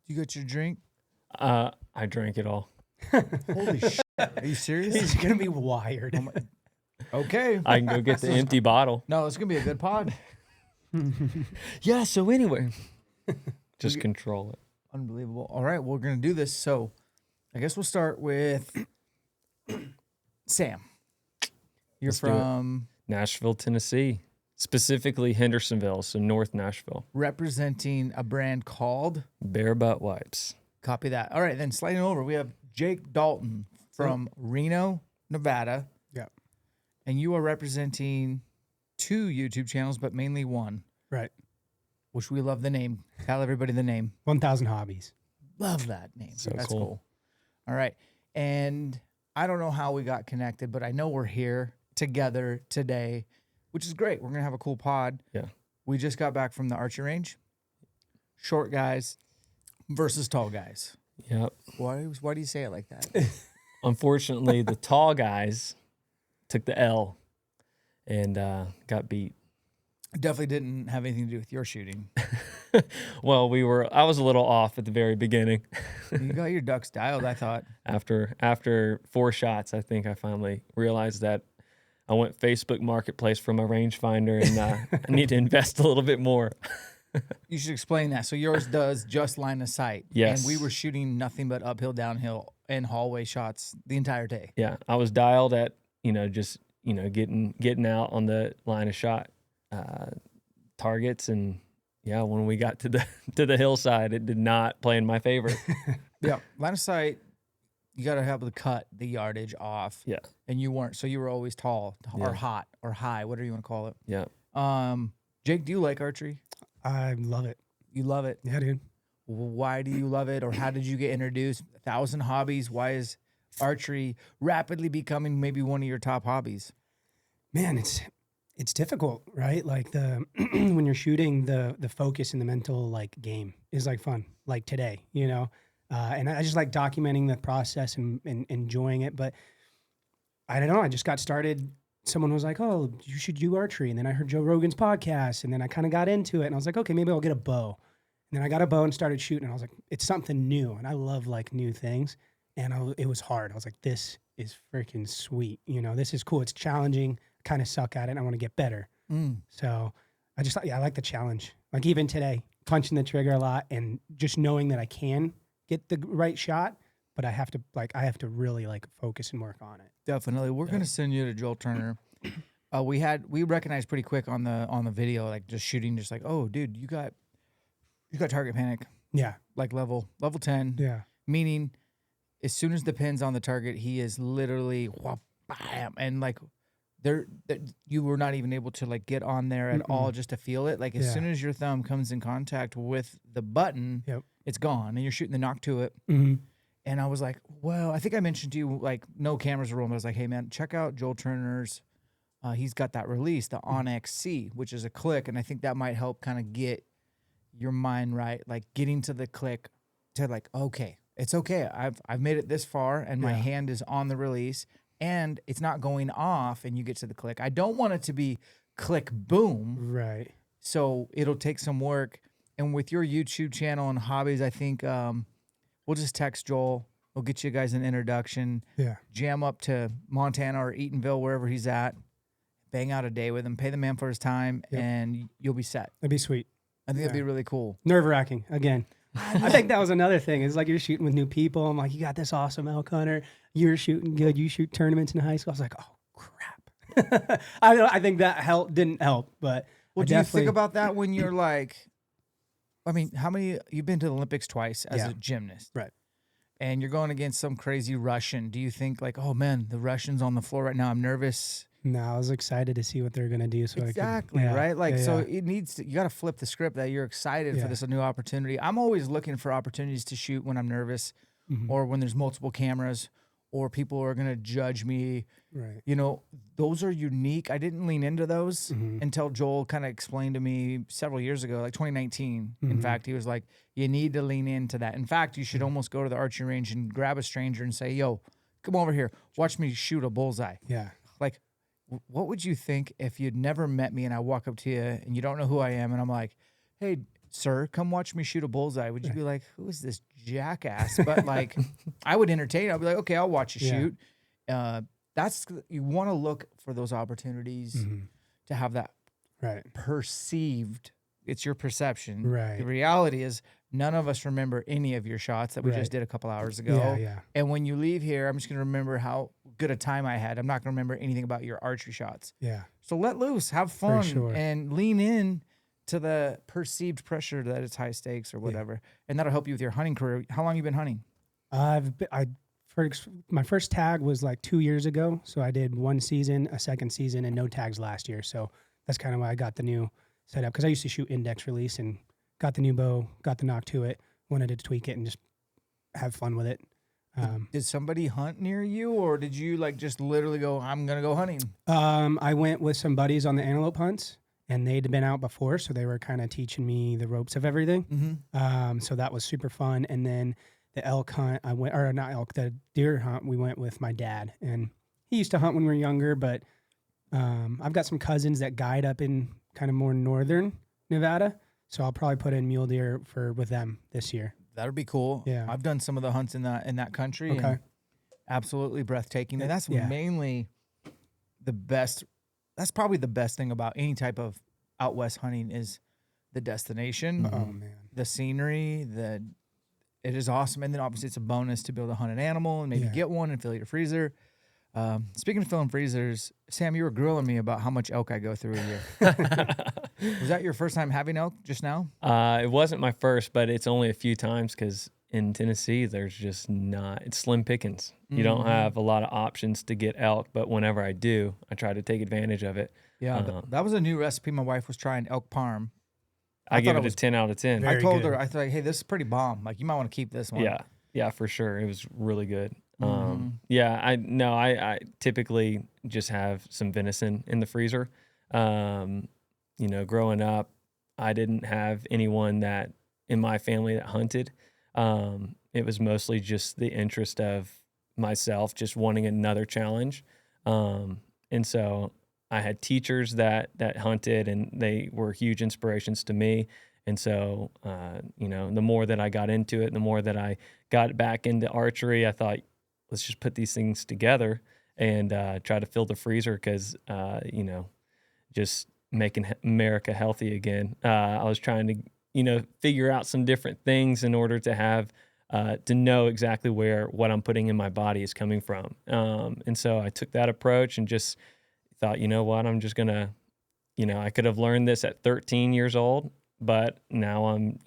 You got your drink? I drank it all. Holy shit. Are you serious? He's going to be wired. Okay. I can go get the empty bottle. No, it's going to be a good pod. Yeah, so anyway, just control it. Unbelievable. All right, we're going to do this. So I guess we'll start with Sam. You're Let's do it. from Nashville, Tennessee, specifically Hendersonville, so North Nashville. representing a brand called, Bare Butt Wipes. copy that. All right, then sliding over, we have Jake Dalton from Reno, Nevada. Yeah. And you are representing 2 YouTube channels, but mainly one, Right. which we love the name. Tell everybody the name. 1,000 hobbies. Love that name. So That's cool. cool. All right. And I don't know how we got connected, but I know we're here together today, which is great. We're going to have a cool pod. Yeah. We just got back from the archery range. Short guys versus tall guys. Yep. Why do you say it like that? Unfortunately, the tall guys took the L and got beat. Definitely didn't have anything to do with your shooting. Well, I was a little off at the very beginning. You got your ducks dialed, I thought. After 4 shots, I think I finally realized that I went Facebook Marketplace for my rangefinder and I need to invest a little bit more. You should explain that. So yours does just line of sight. Yes. And we were shooting nothing but uphill, downhill, and hallway shots the entire day. Yeah, I was dialed at, just, getting out on the line of shot targets. And yeah, when we got to the hillside, it did not play in my favor. Yeah. Line of sight, you got to have to cut the yardage off. Yeah. And you weren't. So you were always tall or Yeah. hot or high, whatever you want to call it. Yeah. Jake, do you like archery? I love it. You love it. Yeah, dude. Why do you love it? Or how did you get introduced? 1,000 hobbies. Why is archery rapidly becoming maybe one of your top hobbies? Man, it's difficult, right? Like when you're shooting, the focus and the mental game is fun. Like today, and I just like documenting the process and enjoying it. But I don't know. I just got started. Someone was like, "Oh, you should do archery," and then I heard Joe Rogan's podcast, and then I kind of got into it, and I was like, "Okay, maybe I'll get a bow." And then I got a bow and started shooting, and I was like, "It's something new," and I love new things. And it was hard. I was like, "This is freaking sweet. This is cool. It's challenging. Kind of suck at it. And I want to get better." So I just thought, I like the challenge. Like even today, punching the trigger a lot and just knowing that I can get the right shot, but I have to really focus and work on it. Definitely. We're going to send you to Joel Turner. We recognized pretty quick on the video, just shooting, just oh, dude, you got target panic. Yeah. Level 10. Yeah. Meaning as soon as the pin's on the target, he is literally whop, bam, and you were not even able to get on there at all just to feel it. As soon as your thumb comes in contact with the button, it's gone, and you're shooting the knock to it. Mm-hmm. And I was like, well, I think I mentioned to you, no cameras are rolling. I was like, hey, man, check out Joel Turner's. He's got that release, the Onyx C, which is a click, and I think that might help kind of get your mind right, getting to the click to okay, it's okay. I've made it this far, and my hand is on the release, and it's not going off, and you get to the click. I don't want it to be click, boom. Right. So it'll take some work. And with your YouTube channel and hobbies, I think we'll just text Joel. We'll get you guys an introduction. Yeah. Jam up to Montana or Eatonville, wherever he's at. Bang out a day with him. Pay the man for his time, and you'll be set. That'd be sweet. I think that'd be really cool. Nerve-wracking, again. I think that was another thing. It's you're shooting with new people. I'm like, you got this awesome elk hunter. You're shooting good. You shoot tournaments in high school. I was like, oh, crap. I think that didn't help. But well, do you think about that when you're how many, you've been to the Olympics twice as a gymnast. Right. And you're going against some crazy Russian. Do you think oh, man, the Russian's on the floor right now. I'm nervous. No, I was excited to see what they're going to do. So exactly, right? So it needs to, you got to flip the script that you're excited for this new opportunity. I'm always looking for opportunities to shoot when I'm nervous or when there's multiple cameras or people are going to judge me. Right. Those are unique. I didn't lean into those until Joel kind of explained to me several years ago, 2019. In fact, he was like, you need to lean into that. In fact, you should almost go to the archery range and grab a stranger and say, yo, come over here. Watch me shoot a bullseye. Yeah. What would you think if you'd never met me and I walk up to you and you don't know who I am and I'm like, hey, sir, come watch me shoot a bullseye, would you be like, who is this jackass? But like, I would entertain. I'd be like, okay, I'll watch you shoot. You want to look for those opportunities to have that perceived. It's your perception. Right. The reality is none of us remember any of your shots that we just did a couple hours ago. Yeah. And when you leave here, I'm just going to remember how good a time I had. I'm not going to remember anything about your archery shots. Yeah. So let loose, have fun, and lean in to the perceived pressure that it's high stakes or whatever. And that'll help you with your hunting career. How long you been hunting? My first tag was like 2 years ago. So I did 1 season, a second season, and no tags last year. So that's kind of why I got the new setup, because I used to shoot index release and got the new bow, got the knock to it, wanted to tweak it and just have fun with it. Did somebody hunt near you, or did you like just literally go, I'm going to go hunting? I went with some buddies on the antelope hunts, and they'd been out before, so they were kind of teaching me the ropes of everything. So that was super fun. And then the elk hunt, the deer hunt, we went with my dad, and he used to hunt when we were younger, but I've got some cousins that guide up in kind of more northern Nevada, so I'll probably put in mule deer with them this year. That'll be cool. Yeah. I've done some of the hunts in that country. Okay. And absolutely breathtaking. And that's mainly the best. That's probably the best thing about any type of out west hunting is the destination. Oh man. The scenery, it is awesome. And then obviously it's a bonus to be able to hunt an animal and maybe get one and fill your freezer. Speaking of filling freezers, Sam, you were grilling me about how much elk I go through a year. Was that your first time having elk just now? It wasn't my first, but it's only a few times because in Tennessee, there's just it's slim pickings. You don't have a lot of options to get elk, but whenever I do, I try to take advantage of it. Yeah, that was a new recipe. My wife was trying, elk parm. I give it a 10 out of 10. I told her, I thought, hey, this is pretty bomb. Like, you might want to keep this one. Yeah, for sure. It was really good. I typically just have some venison in the freezer. Growing up, I didn't have anyone that in my family that hunted. It was mostly just the interest of myself, just wanting another challenge. And so I had teachers that hunted, and they were huge inspirations to me. And so, the more that I got into it, the more that I got back into archery, I thought, let's just put these things together and try to fill the freezer because, just making America healthy again. I was trying to, figure out some different things in order to have, to know exactly where what I'm putting in my body is coming from. And so I took that approach and just thought, you know what, I'm just going to, I could have learned this at 13 years old, but now I'm,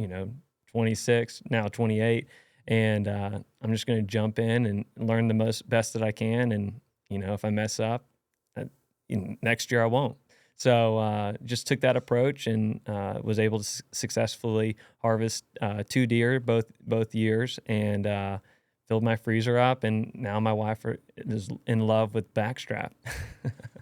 26, now 28. And I'm just going to jump in and learn the best that I can. And, if I mess up, next year I won't. So just took that approach and was able to successfully harvest 2 deer both years and filled my freezer up. And now my wife is in love with backstrap.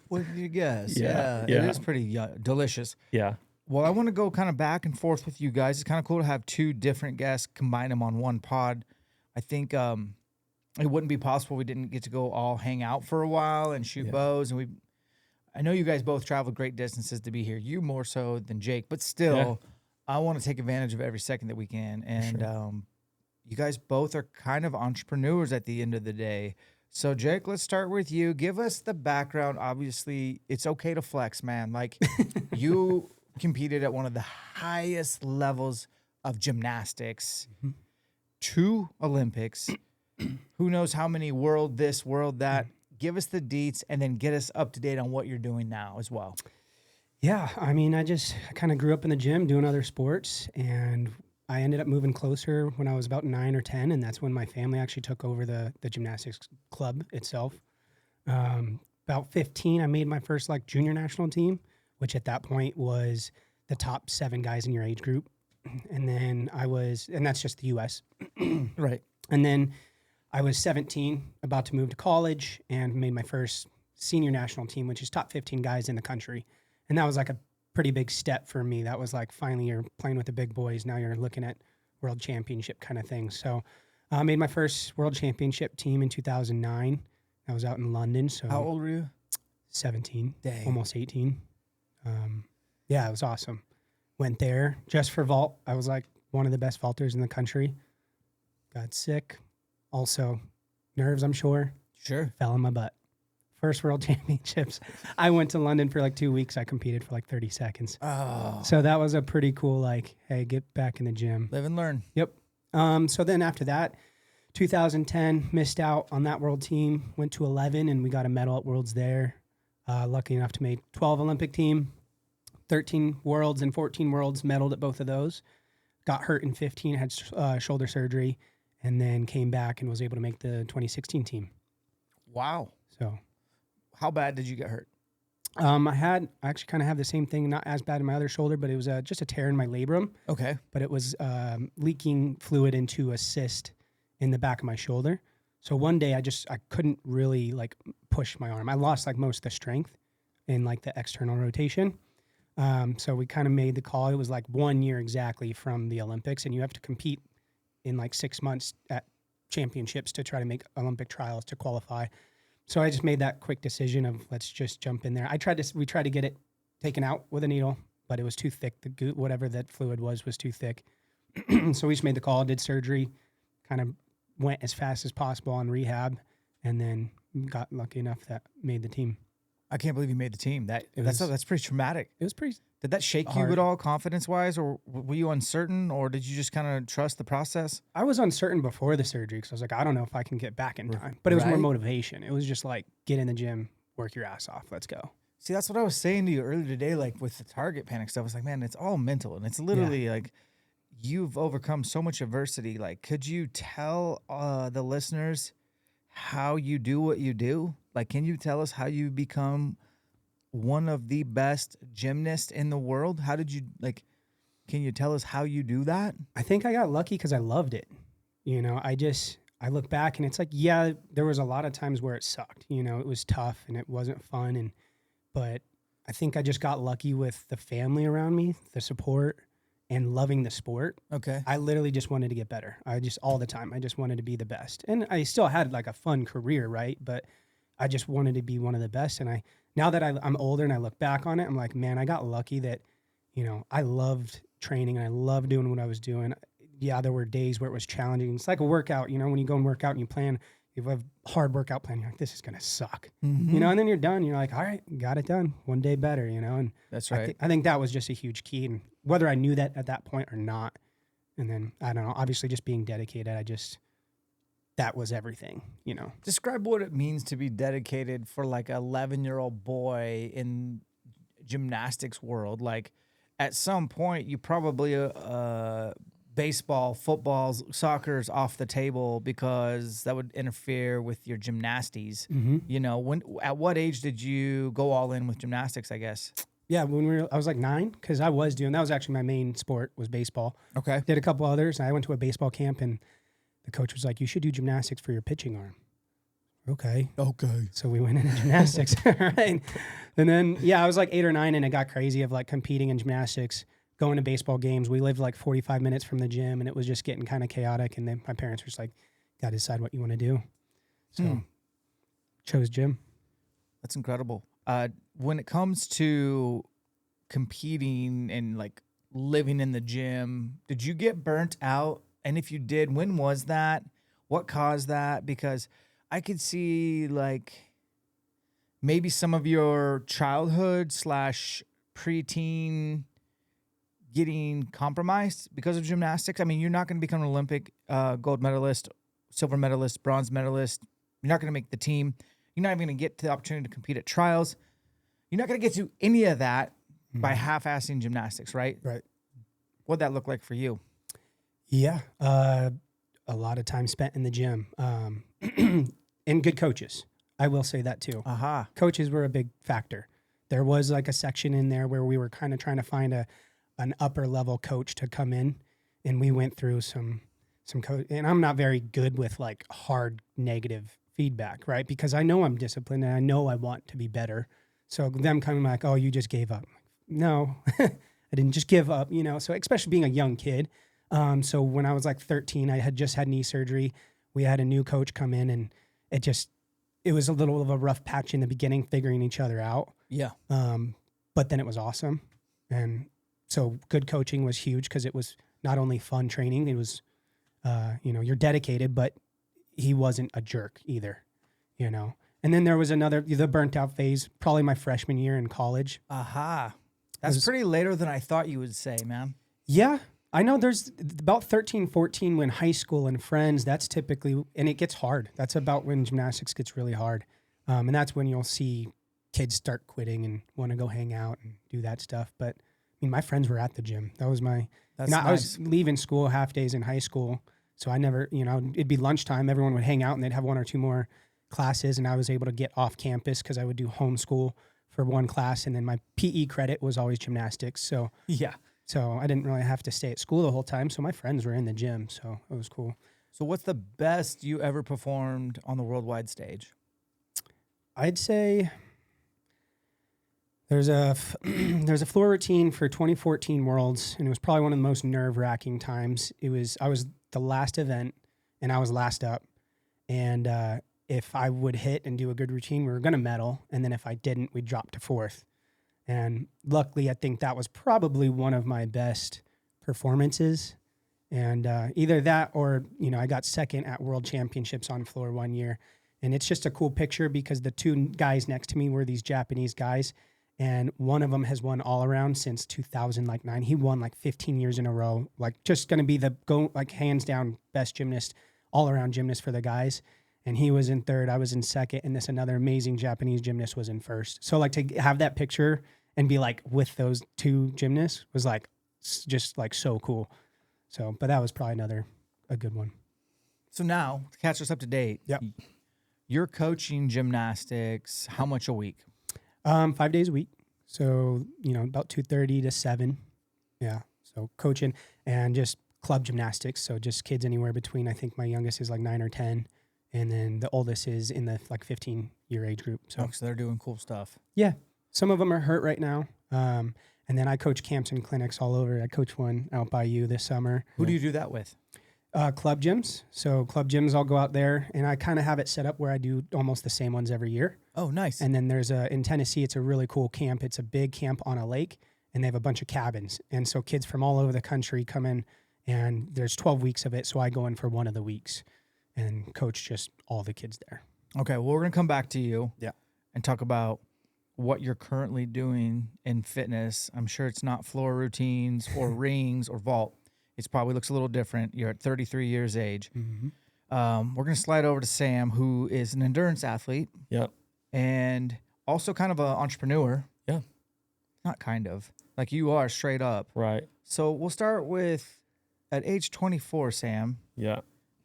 What did you guess? Yeah. It is pretty delicious. Yeah. Well, I want to go kind of back and forth with you guys. It's kind of cool to have 2 different guests, combine them on one pod. I think it wouldn't be possible we didn't get to go all hang out for a while and shoot bows. And I know you guys both traveled great distances to be here. You more so than Jake, but still, I want to take advantage of every second that we can. And you guys both are kind of entrepreneurs at the end of the day. So, Jake, let's start with you. Give us the background. Obviously, it's okay to flex, man. Like, you competed at one of the highest levels of gymnastics, 2 Olympics, who knows how many world this, world that. Give us the deets and then get us up to date on what you're doing now as well. Yeah, I mean, I kind of grew up in the gym doing other sports, and I ended up moving closer when I was about 9 or 10, and that's when my family actually took over the gymnastics club itself. About 15, I made my first junior national team, which at that point was the top 7 guys in your age group. And then and that's just the U.S. Right. And then I was 17, about to move to college, and made my first senior national team, which is top 15 guys in the country. And that was a pretty big step for me. That was finally you're playing with the big boys. Now you're looking at world championship kind of thing. So I made my first world championship team in 2009. I was out in London. So how old were you? 17, Dang. Almost 18. Yeah, it was awesome. Went there just for vault. I was like one of the best vaulters in the country. Got sick. Also, nerves, I'm sure. Sure. Fell on my butt. First world championships. I went to London for like 2 weeks. I competed for like 30 seconds. Oh. So that was a pretty cool, like, hey, get back in the gym. Live and learn. Yep. So then after that, 2010, missed out on that world team. Went to 11 and we got a medal at Worlds there. Lucky enough to make 12 Olympic team, 13 Worlds and 14 Worlds, medaled at both of those. Got hurt in 15, had shoulder surgery, and then came back and was able to make the 2016 team. Wow. So how bad did you get hurt? I actually kind of have the same thing, not as bad in my other shoulder, but it was just a tear in my labrum. Okay. But it was leaking fluid into a cyst in the back of my shoulder. So one day I couldn't really like push my arm. I lost like most of the strength in like the external rotation. So we kind of made the call. It was like 1 year exactly from the Olympics, and you have to compete in like 6 months at championships to try to make Olympic trials to qualify. So I just made that quick decision of let's just jump in there. We tried to get it taken out with a needle, but it was too thick. Whatever that fluid was too thick. So we just made the call, did surgery, kind of went as fast as possible on rehab, and then got lucky enough that made the team. I can't believe you made the team. That's pretty traumatic. It was pretty. Did that shake you hard. at all, confidence-wise, or were you uncertain, or did you just kind of trust the process? I was uncertain before the surgery because I was like, I don't know if I can get back in time. But it was more Right. motivation. It was just like, get in the gym, work your ass off. Let's go. See, that's what I was saying to you earlier today, like with the target panic stuff. I was like, man, it's all mental, and it's literally like you've overcome so much adversity. Like, could you tell the listeners how you do what you do? Like, can you tell us how you become one of the best gymnasts in the world? How did you, like, can you tell us how you do that? I think I got lucky because I loved it. You know, I look back and it's like, yeah, there was a lot of times where it sucked. You know, it was tough and it wasn't fun. But I think I just got lucky with the family around me, the support, and loving the sport. Okay. I literally just wanted to get better. All the time, I just wanted to be the best. And I still had like a fun career, right? But I just wanted to be one of the best. And now that I'm older and I look back on it, I'm like, man, I got lucky that, you know, I loved training and I loved doing what I was doing. Yeah, there were days where it was challenging. It's like a workout, you know, when you go and work out and you have a hard workout plan, you're like, this is going to suck, you know, and then you're done. You're like, all right, got it done. One day better, you know? And That's right. I think that was just a huge key. And whether I knew that at that point or not, and then, I don't know, obviously just being dedicated, that was everything, you know. Describe what it means to be dedicated for like an 11-year-old boy in gymnastics world. Like at some point you probably baseball, football, soccer's off the table because that would interfere with your gymnasties. You know, at what age did you go all in with gymnastics, I guess? Yeah, I was like 9 because that was actually my main sport was baseball. Okay. Did a couple others. I went to a baseball camp and the coach was like, you should do gymnastics for your pitching arm. Okay. So we went into gymnastics. Right. And then, I was like 8 or 9 and it got crazy of like competing in gymnastics, going to baseball games. We lived like 45 minutes from the gym and it was just getting kind of chaotic. And then my parents were just like, got to decide what you want to do. So chose gym. That's incredible. When it comes to competing and like living in the gym, did you get burnt out? And if you did, when was that? What caused that? Because I could see like maybe some of your childhood / preteen getting compromised because of gymnastics. I mean, you're not going to become an Olympic gold medalist, silver medalist, bronze medalist. You're not going to make the team. You're not even going to get to the opportunity to compete at trials. You're not going to get to any of that by half-assing gymnastics, right? Right. What'd that look like for you? Yeah. A lot of time spent in the gym and good coaches. I will say that too. Aha. Coaches were a big factor. There was like a section in there where we were kind of trying to find an upper level coach to come in, and we went through some coach. And I'm not very good with like hard negative feedback, right? Because I know I'm disciplined and I know I want to be better. So them coming like, oh, you just gave up. No, I didn't just give up, you know? So especially being a young kid. So when I was like 13, I had just had knee surgery. We had a new coach come in and it was a little of a rough patch in the beginning, figuring each other out. Yeah. But then it was awesome. And so good coaching was huge because it was not only fun training, it was, you're dedicated, but he wasn't a jerk either, And then there was the burnt out phase, probably my freshman year in college. Aha. That's pretty later than I thought you would say, man. Yeah. I know there's about 13, 14 when high school and friends, that's typically, and it gets hard. That's about when gymnastics gets really hard. And that's when you'll see kids start quitting and want to go hang out and do that stuff. But my friends were at the gym. That was That's I nice. was leaving school half days in high school. So I never, it'd be lunchtime. Everyone would hang out and they'd have one or two more classes. And I was able to get off campus because I would do homeschool for one class. And then my PE credit was always gymnastics. So Yeah. So I didn't really have to stay at school the whole time. So my friends were in the gym. So it was cool. So what's the best you ever performed on the worldwide stage? I'd say there's a floor routine for 2014 Worlds, and it was probably one of the most nerve-wracking times. I was the last event, and I was last up. And if I would hit and do a good routine, we were going to medal. And then if I didn't, we'd drop to fourth. And luckily, I think that was probably one of my best performances. And either that or, I got second at World Championships on floor one year. And it's just a cool picture because the two guys next to me were these Japanese guys. And one of them has won all around since 2009. He won like 15 years in a row, like just going to be hands down best gymnast, all around gymnast for the guys. And he was in third, I was in second, and this another amazing Japanese gymnast was in first. So like to have that picture and be like with those two gymnasts was like just like so cool. So, but that was probably a good one. So now, to catch us up to date, Yep. You're coaching gymnastics how much a week? 5 days a week. So, about 2:30 to 7. Yeah. So coaching and just club gymnastics. So just kids anywhere between, I think my youngest is like 9 or 10. And then the oldest is in the 15-year age group. So So they're doing cool stuff. yeah, some of them are hurt right now. And then I coach camps and clinics all over. I coach one out by you this summer. Who do you do that with? Club gyms. So club gyms, I'll go out there and I kind of have it set up where I do almost the same ones every year. Oh, nice. And then in Tennessee, it's a really cool camp. It's a big camp on a lake and they have a bunch of cabins. And so kids from all over the country come in and there's 12 weeks of it. So I go in for one of the weeks and coach just all the kids there. Okay, well, we're going to come back to you Yeah. and talk about what you're currently doing in fitness. I'm sure it's not floor routines or rings or vault. It probably looks a little different. You're at 33 years age. Mm-hmm. We're going to slide over to Sam, who is an endurance athlete. Yep. And also kind of an entrepreneur. Yeah. Not kind of. Like you are straight up. Right. So we'll start with, at age 24, Sam, Yeah.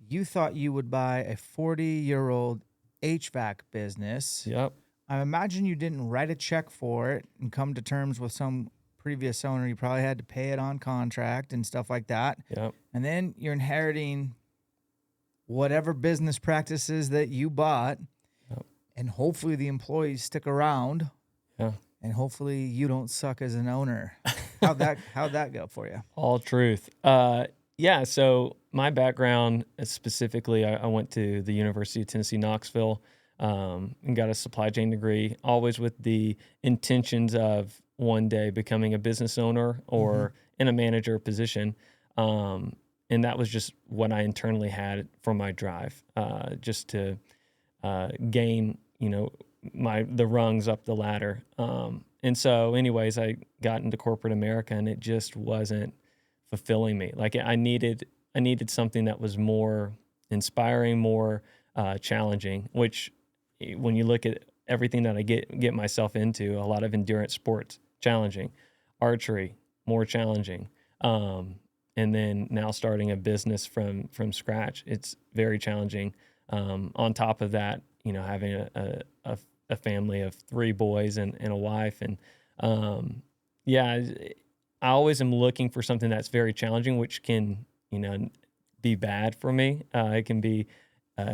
you thought you would buy a 40-year-old HVAC business. Yep. I imagine you didn't write a check for it and come to terms with some previous owner. You probably had to pay it on contract and stuff like that. Yep. And then you're inheriting whatever business practices that you bought. Yep. And hopefully the employees stick around. Yeah. And hopefully you don't suck as an owner. How'd that go for you? All truth. Yeah. So my background specifically, I went to the University of Tennessee, Knoxville, and got a supply chain degree, always with the intentions of one day becoming a business owner or in a manager position. And that was just what I internally had for my drive, just to gain, the rungs up the ladder. And so anyways, I got into corporate America and it just wasn't fulfilling me. Like I needed something that was more inspiring, more challenging, which when you look at everything that I get myself into, a lot of endurance sports, challenging, archery, more challenging. And then now starting a business from scratch, it's very challenging. On top of that, having a family of 3 boys and a wife. And I always am looking for something that's very challenging, which can, be bad for me. It can be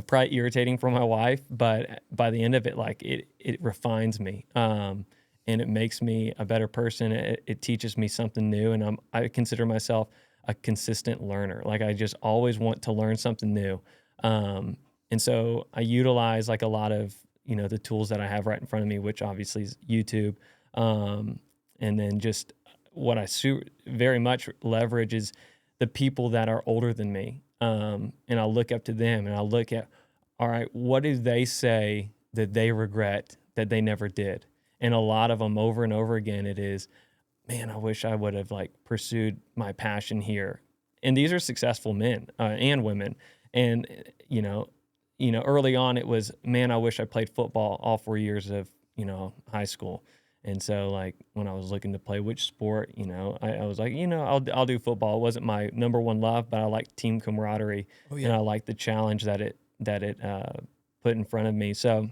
probably irritating for my wife, but by the end of it, like it refines me. And it makes me a better person. It teaches me something new. And I consider myself a consistent learner. Like I just always want to learn something new. And so I utilize like a lot of, the tools that I have right in front of me, which obviously is YouTube. And then just what I very much leverage is the people that are older than me. And I'll look up to them and I'll look at, all right, what do they say that they regret that they never did? And a lot of them over and over again, it is, man, I wish I would have like pursued my passion here. And these are successful men and women. And, early on it was, man, I wish I played football all 4 years of, high school. And so like when I was looking to play which sport, I was like, I'll do football. It wasn't my number one love, but I liked team camaraderie and I liked the challenge that it put in front of me. So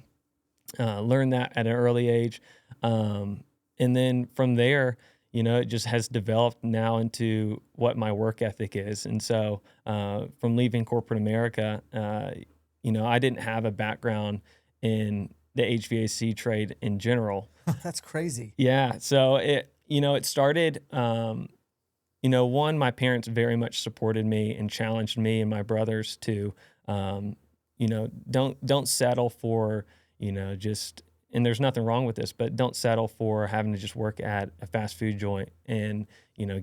learned that at an early age. And then from there, it just has developed now into what my work ethic is. And so from leaving corporate America, I didn't have a background in the HVAC trade in general. That's crazy. Yeah. So it started, my parents very much supported me and challenged me and my brothers to, don't settle for, and there's nothing wrong with this, but don't settle for having to just work at a fast food joint and,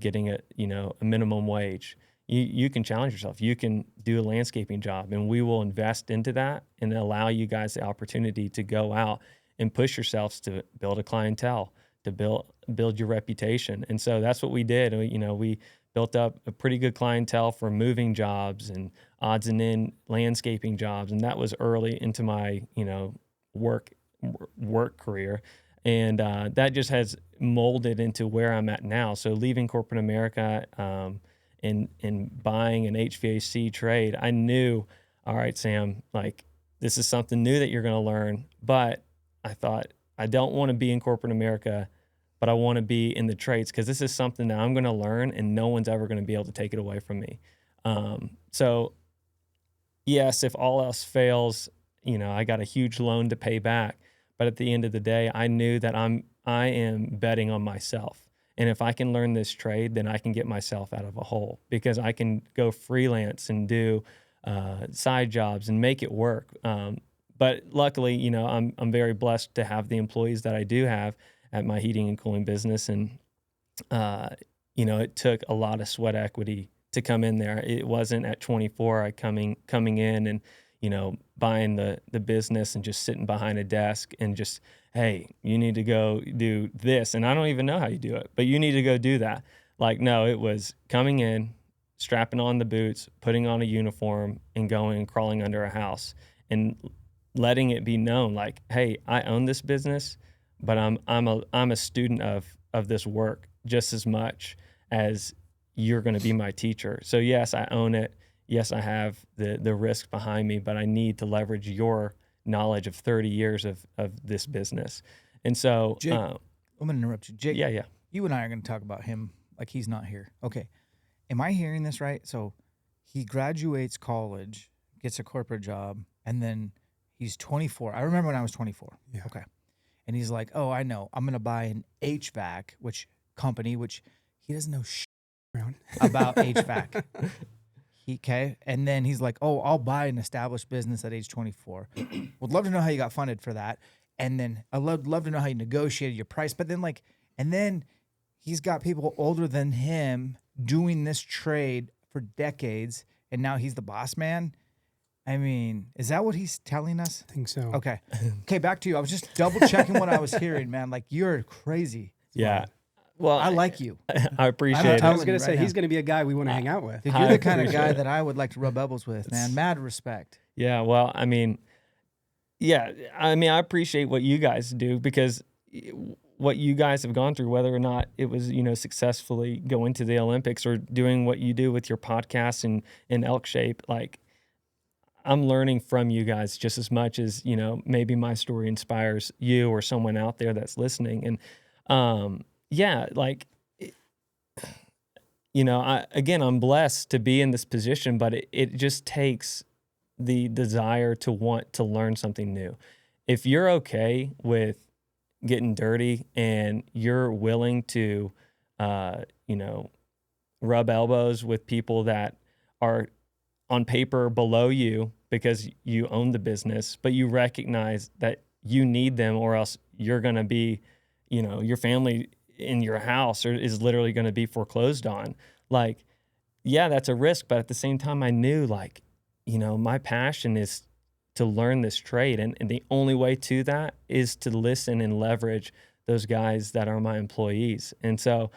getting a minimum wage. You can challenge yourself. You can do a landscaping job, and we will invest into that and allow you guys the opportunity to go out and push yourselves to build a clientele, to build your reputation. And so that's what we did. We built up a pretty good clientele for moving jobs and odds and end landscaping jobs. And that was early into my, work career. And that just has molded into where I'm at now. So leaving corporate America, and buying an HVAC trade, I knew, all right, Sam, like this is something new that you're going to learn. But I thought, I don't want to be in corporate America, but I want to be in the trades because this is something that I'm going to learn and no one's ever going to be able to take it away from me. So yes, if all else fails, I got a huge loan to pay back. But at the end of the day, I knew that I am betting on myself. And if I can learn this trade, then I can get myself out of a hole because I can go freelance and do side jobs and make it work. But luckily, I'm very blessed to have the employees that I do have at my heating and cooling business. And, it took a lot of sweat equity to come in there. It wasn't at 24, coming in and, buying the business and just sitting behind a desk and just, hey, you need to go do this. And I don't even know how you do it, but you need to go do that. Like, no, it was coming in, strapping on the boots, putting on a uniform and going and crawling under a house and letting it be known like, hey, I own this business, but I'm a student of this work just as much as you're going to be my teacher. So yes, I own it. Yes, I have the risk behind me, but I need to leverage your knowledge of 30 years of this business. And so, Jake, I'm going to interrupt you. Jake, yeah. You and I are going to talk about him like he's not here. Okay. Am I hearing this right? So he graduates college, gets a corporate job, and then he's 24. I remember when I was 24. Yeah. Okay. And he's like, oh, I know. I'm going to buy an HVAC, which he doesn't know about HVAC. Okay. And then he's like, oh, I'll buy an established business at age 24. Would love to know how you got funded for that. And then I'd love to know how you negotiated your price. But then and then he's got people older than him doing this trade for decades. And now he's the boss man. I mean, is that what he's telling us? I think so. Okay. Okay. Back to you. I was just double checking what I was hearing, man. Like, you're crazy. Yeah. Well, I like you. I appreciate it. I was going right to say, now. he's going to be a guy we want to hang out with. Dude, you're the kind of guy that I would like to rub elbows with, man. Mad respect. Yeah. Well, I mean, I appreciate what you guys do because what you guys have gone through, whether or not it was, successfully going to the Olympics or doing what you do with your podcast and ELKSHAPE, like I'm learning from you guys just as much as, maybe my story inspires you or someone out there that's listening. And, I'm blessed to be in this position, but it just takes the desire to want to learn something new. If you're okay with getting dirty and you're willing to, rub elbows with people that are on paper below you because you own the business, but you recognize that you need them or else you're going to be, your family in your house is literally going to be foreclosed on. Like, yeah, that's a risk. But at the same time, I knew like, my passion is to learn this trade. And the only way to that is to listen and leverage those guys that are my employees. And so,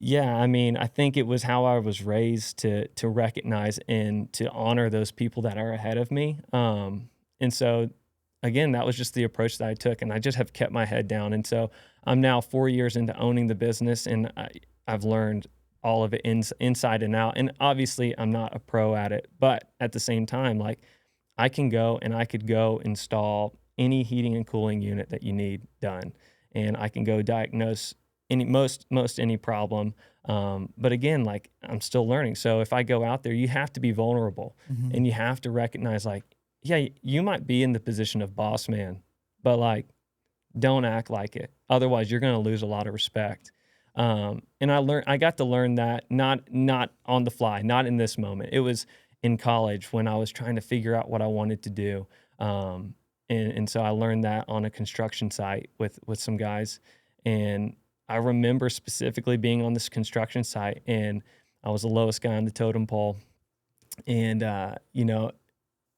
yeah, I mean, I think it was how I was raised to recognize and to honor those people that are ahead of me. And so, again, that was just the approach that I took, and I just have kept my head down. And so I'm now 4 years into owning the business, and I've learned all of it inside and out. And obviously, I'm not a pro at it, but at the same time, like I could go install any heating and cooling unit that you need done, and I can go diagnose any problem. But again, like I'm still learning. So if I go out there, you have to be vulnerable, and you have to recognize like, yeah, you might be in the position of boss man, but like, don't act like it. Otherwise you're going to lose a lot of respect. And I got to learn that not on the fly, not in this moment. It was in college when I was trying to figure out what I wanted to do. And so I learned that on a construction site with some guys. And I remember specifically being on this construction site, and I was the lowest guy on the totem pole. And,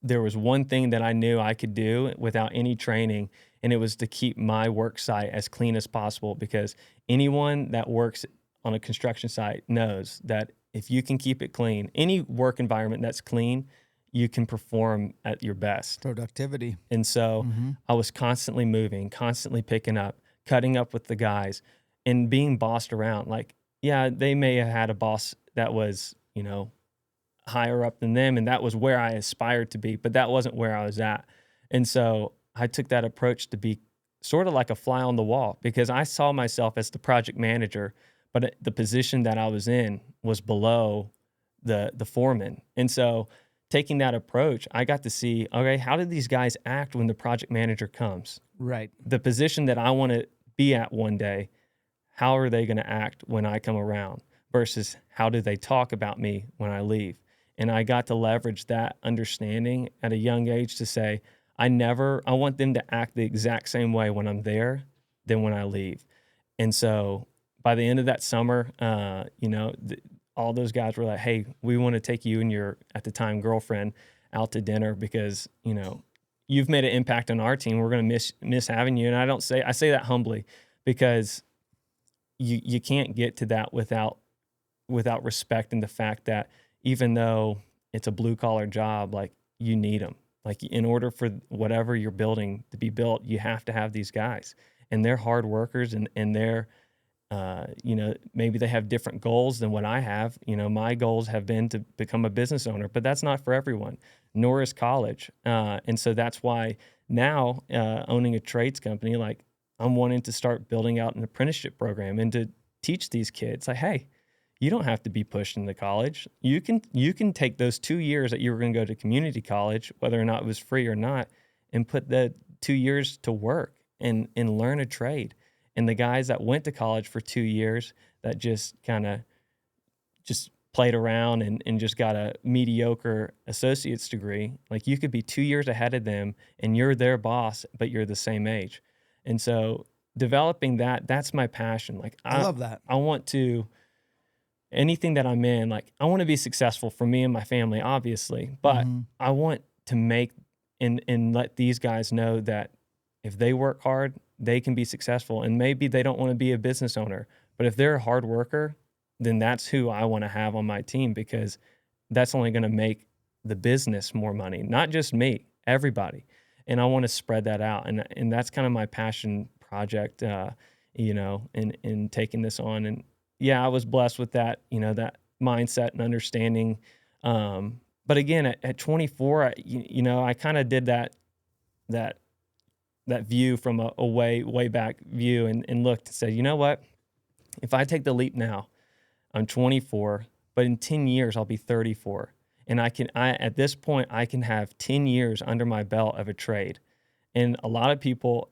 there was one thing that I knew I could do without any training, and it was to keep my work site as clean as possible, because anyone that works on a construction site knows that if you can keep it clean, any work environment that's clean, you can perform at your best. Productivity. And so I was constantly moving, constantly picking up, cutting up with the guys, and being bossed around. Like, yeah, they may have had a boss that was, higher up than them, and that was where I aspired to be, but that wasn't where I was at. And so I took that approach to be sort of like a fly on the wall, because I saw myself as the project manager, but the position that I was in was below the foreman. And so taking that approach, I got to see, okay, how did these guys act when the project manager comes? Right. The position that I want to be at one day, how are they going to act when I come around versus how do they talk about me when I leave? And I got to leverage that understanding at a young age to say, I want them to act the exact same way when I'm there than when I leave. And so by the end of that summer, all those guys were like, hey, we want to take you and your, at the time, girlfriend out to dinner because, you've made an impact on our team. We're going to miss having you. And I say that humbly, because you can't get to that without respecting the fact that even though it's a blue collar job, like you need them. Like in order for whatever you're building to be built, you have to have these guys, and they're hard workers, and they're, maybe they have different goals than what I have. My goals have been to become a business owner, but that's not for everyone, nor is college. And so that's why now, owning a trades company, like I'm wanting to start building out an apprenticeship program and to teach these kids like, hey, you don't have to be pushed into college. You can take those 2 years that you were going to go to community college, whether or not it was free or not, and put the 2 years to work and learn a trade. And the guys that went to college for 2 years that just kind of just played around and just got a mediocre associate's degree, like you could be 2 years ahead of them and you're their boss, but you're the same age. And so developing that's my passion. Like I love that. I want to, anything that I'm in, like I want to be successful for me and my family, obviously, but I want to make and let these guys know that if they work hard, they can be successful. And maybe they don't want to be a business owner, but if they're a hard worker, then that's who I want to have on my team, because that's only going to make the business more money, not just me, everybody. And I want to spread that out. And that's kind of my passion project, in taking this on. And yeah, I was blessed with that, that mindset and understanding. But again, at 24, I kind of did that view from a way back view and looked and said, you know what, if I take the leap now, I'm 24, but in 10 years, I'll be 34. And at this point, I can have 10 years under my belt of a trade. And a lot of people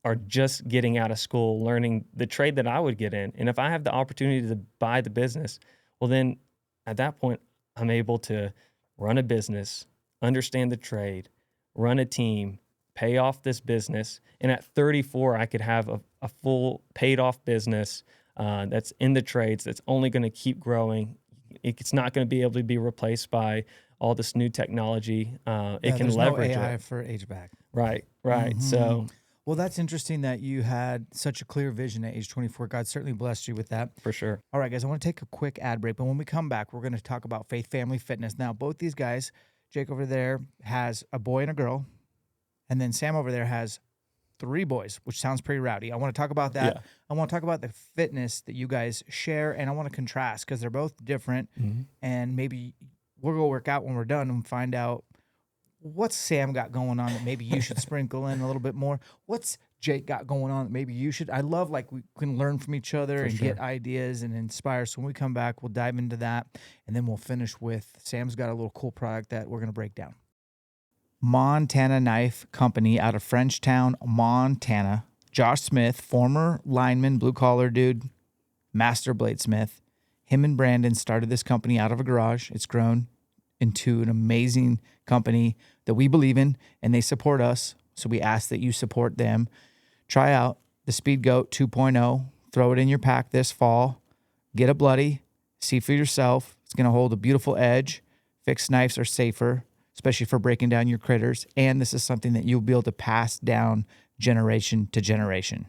are just getting out of school, learning the trade that I would get in. And if I have the opportunity to buy the business, well, then at that point, I'm able to run a business, understand the trade, run a team, pay off this business. And at 34, I could have a full paid off business that's in the trades, that's only going to keep growing. It's not going to be able to be replaced by all this new technology. It can there's leverage no AI it. for HVAC. Right. So Well, that's interesting that you had such a clear vision at age 24. God certainly blessed you with that. for sure. All right, guys, I want to take a quick ad break, but when we come back, we're going to talk about faith, family, fitness. Now, both these guys, Jake over there has a boy and a girl, and then Sam over there has 3 boys, which sounds pretty rowdy. I want to talk about that. Yeah. I want to talk about the fitness that you guys share, and I want to contrast because they're both different, and maybe we'll go work out when we're done and find out what's Sam got going on that maybe you should sprinkle in a little bit more. What's Jake got going on that maybe you should. I love like we can learn from each other and get ideas and inspire. So when we come back, we'll dive into that, and then we'll finish with Sam's got a little cool product that we're going to break down. Montana Knife Company out of Frenchtown, Montana. Josh Smith, former lineman, blue collar dude, master bladesmith. Him and Brandon started this company out of a garage. It's grown into an amazing company that we believe in, and they support us. So we ask that you support them. Try out the Speed Goat 2.0. Throw it in your pack this fall. Get a bloody. See for yourself. It's going to hold a beautiful edge. Fixed knives are safer, especially for breaking down your critters. And this is something that you'll be able to pass down generation to generation.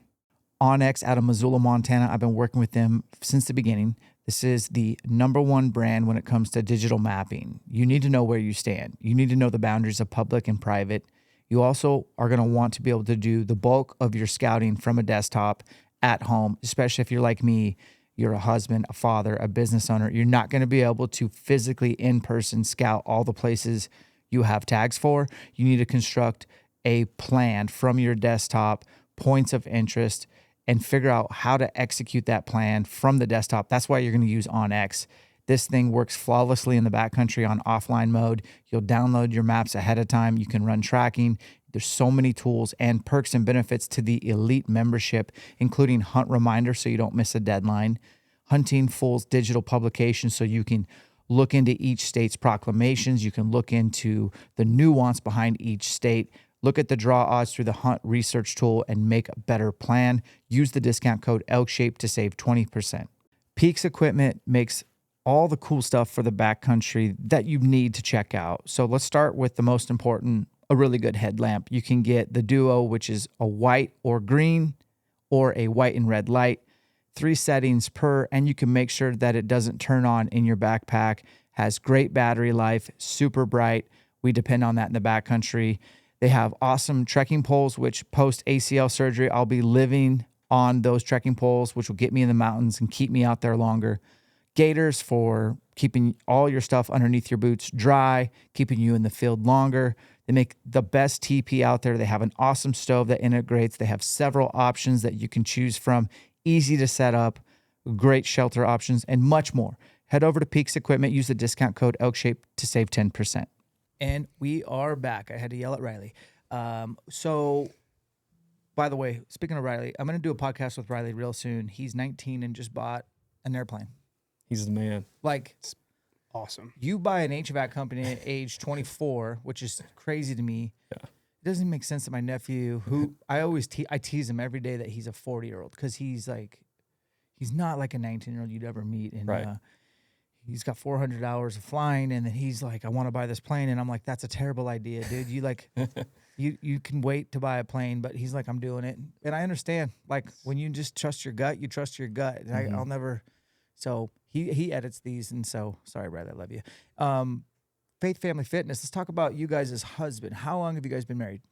Onyx out of Missoula, Montana. I've been working with them since the beginning. This is the #1 brand when it comes to digital mapping. You need to know where you stand. You need to know the boundaries of public and private. You also are going to want to be able to do the bulk of your scouting from a desktop at home, especially if you're like me, you're a husband, a father, a business owner. You're not going to be able to physically in person scout all the places you have tags for. You need to construct a plan from your desktop, points of interest, and figure out how to execute that plan from the desktop. That's why you're going to use OnX. This thing works flawlessly in the backcountry on offline mode. You'll download your maps ahead of time. You can run tracking. There's so many tools and perks and benefits to the elite membership, including Hunt Reminder so you don't miss a deadline, Hunting Fool's digital publication so you can look into each state's proclamations. You can look into the nuance behind each state. Look at the draw odds through the Hunt research tool and make a better plan. Use the discount code ELKSHAPE to save 20%. Peaks Equipment makes all the cool stuff for the backcountry that you need to check out. So let's start with the most important, a really good headlamp. You can get the Duo, which is a white or green or a white and red light, 3 settings per, and you can make sure that it doesn't turn on in your backpack. Has great battery life, super bright. We depend on that in the backcountry. They have awesome trekking poles, which post ACL surgery, I'll be living on those trekking poles, which will get me in the mountains and keep me out there longer. Gaiters for keeping all your stuff underneath your boots dry, keeping you in the field longer. They make the best TP out there. They have an awesome stove that integrates. They have several options that you can choose from. Easy to set up, great shelter options, and much more. Head over to Peaks Equipment. Use the discount code ELKSHAPE to save 10%. And we are back. I had to yell at Riley. So, by the way, speaking of Riley, I'm going to do a podcast with Riley real soon. He's 19 and just bought an airplane. He's the man. Like, Awesome. you buy an HVAC company at age 24, which is crazy to me. Yeah. It doesn't make sense to my nephew, who I always I tease him every day that he's a 40-year-old because he's not like a 19-year-old you'd ever meet. And Right. He's got 400 hours of flying, and then he's like, I want to buy this plane. And I'm like, that's a terrible idea, dude. You like, you can wait to buy a plane, but he's like, I'm doing it. And I understand, like, when you just trust your gut, you trust your gut. And I'll never, so he edits these. And so, sorry, Riley, I love you. Faith, family, fitness. Let's talk about you guys as husband. How long have you guys been married?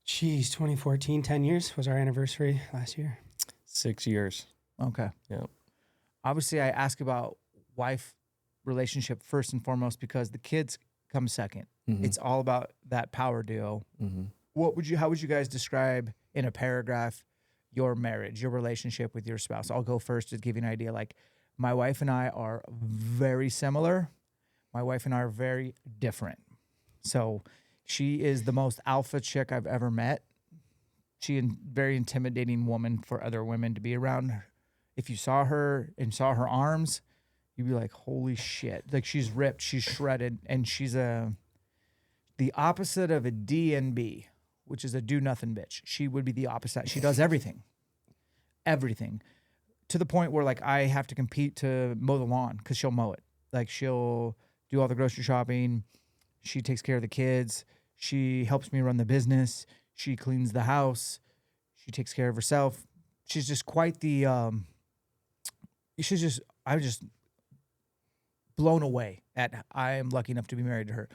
Geez, 2014, 10 years was our anniversary last year. 6 years. Okay. Yeah. Obviously, I ask about wife relationship first and foremost because the kids come second. It's all about that power duo. How would you guys describe in a paragraph your marriage, your relationship with your spouse? I'll go first to give you an idea. Like, my wife and I are very similar. My wife and I are very different. So she is the most alpha chick I've ever met. She is a very intimidating woman for other women to be around. If you saw her and saw her arms, you'd be like, holy shit. Like, she's ripped, she's shredded, and she's the opposite of a DNB, which is a do-nothing bitch. She would be the opposite. She does everything. everything, to the point where like I have to compete to mow the lawn because she'll mow it. Like she'll do all the grocery shopping. She takes care of the kids. She helps me run the business. She cleans the house. She takes care of herself. She's just quite the, I was just blown away at, I am lucky enough to be married to her.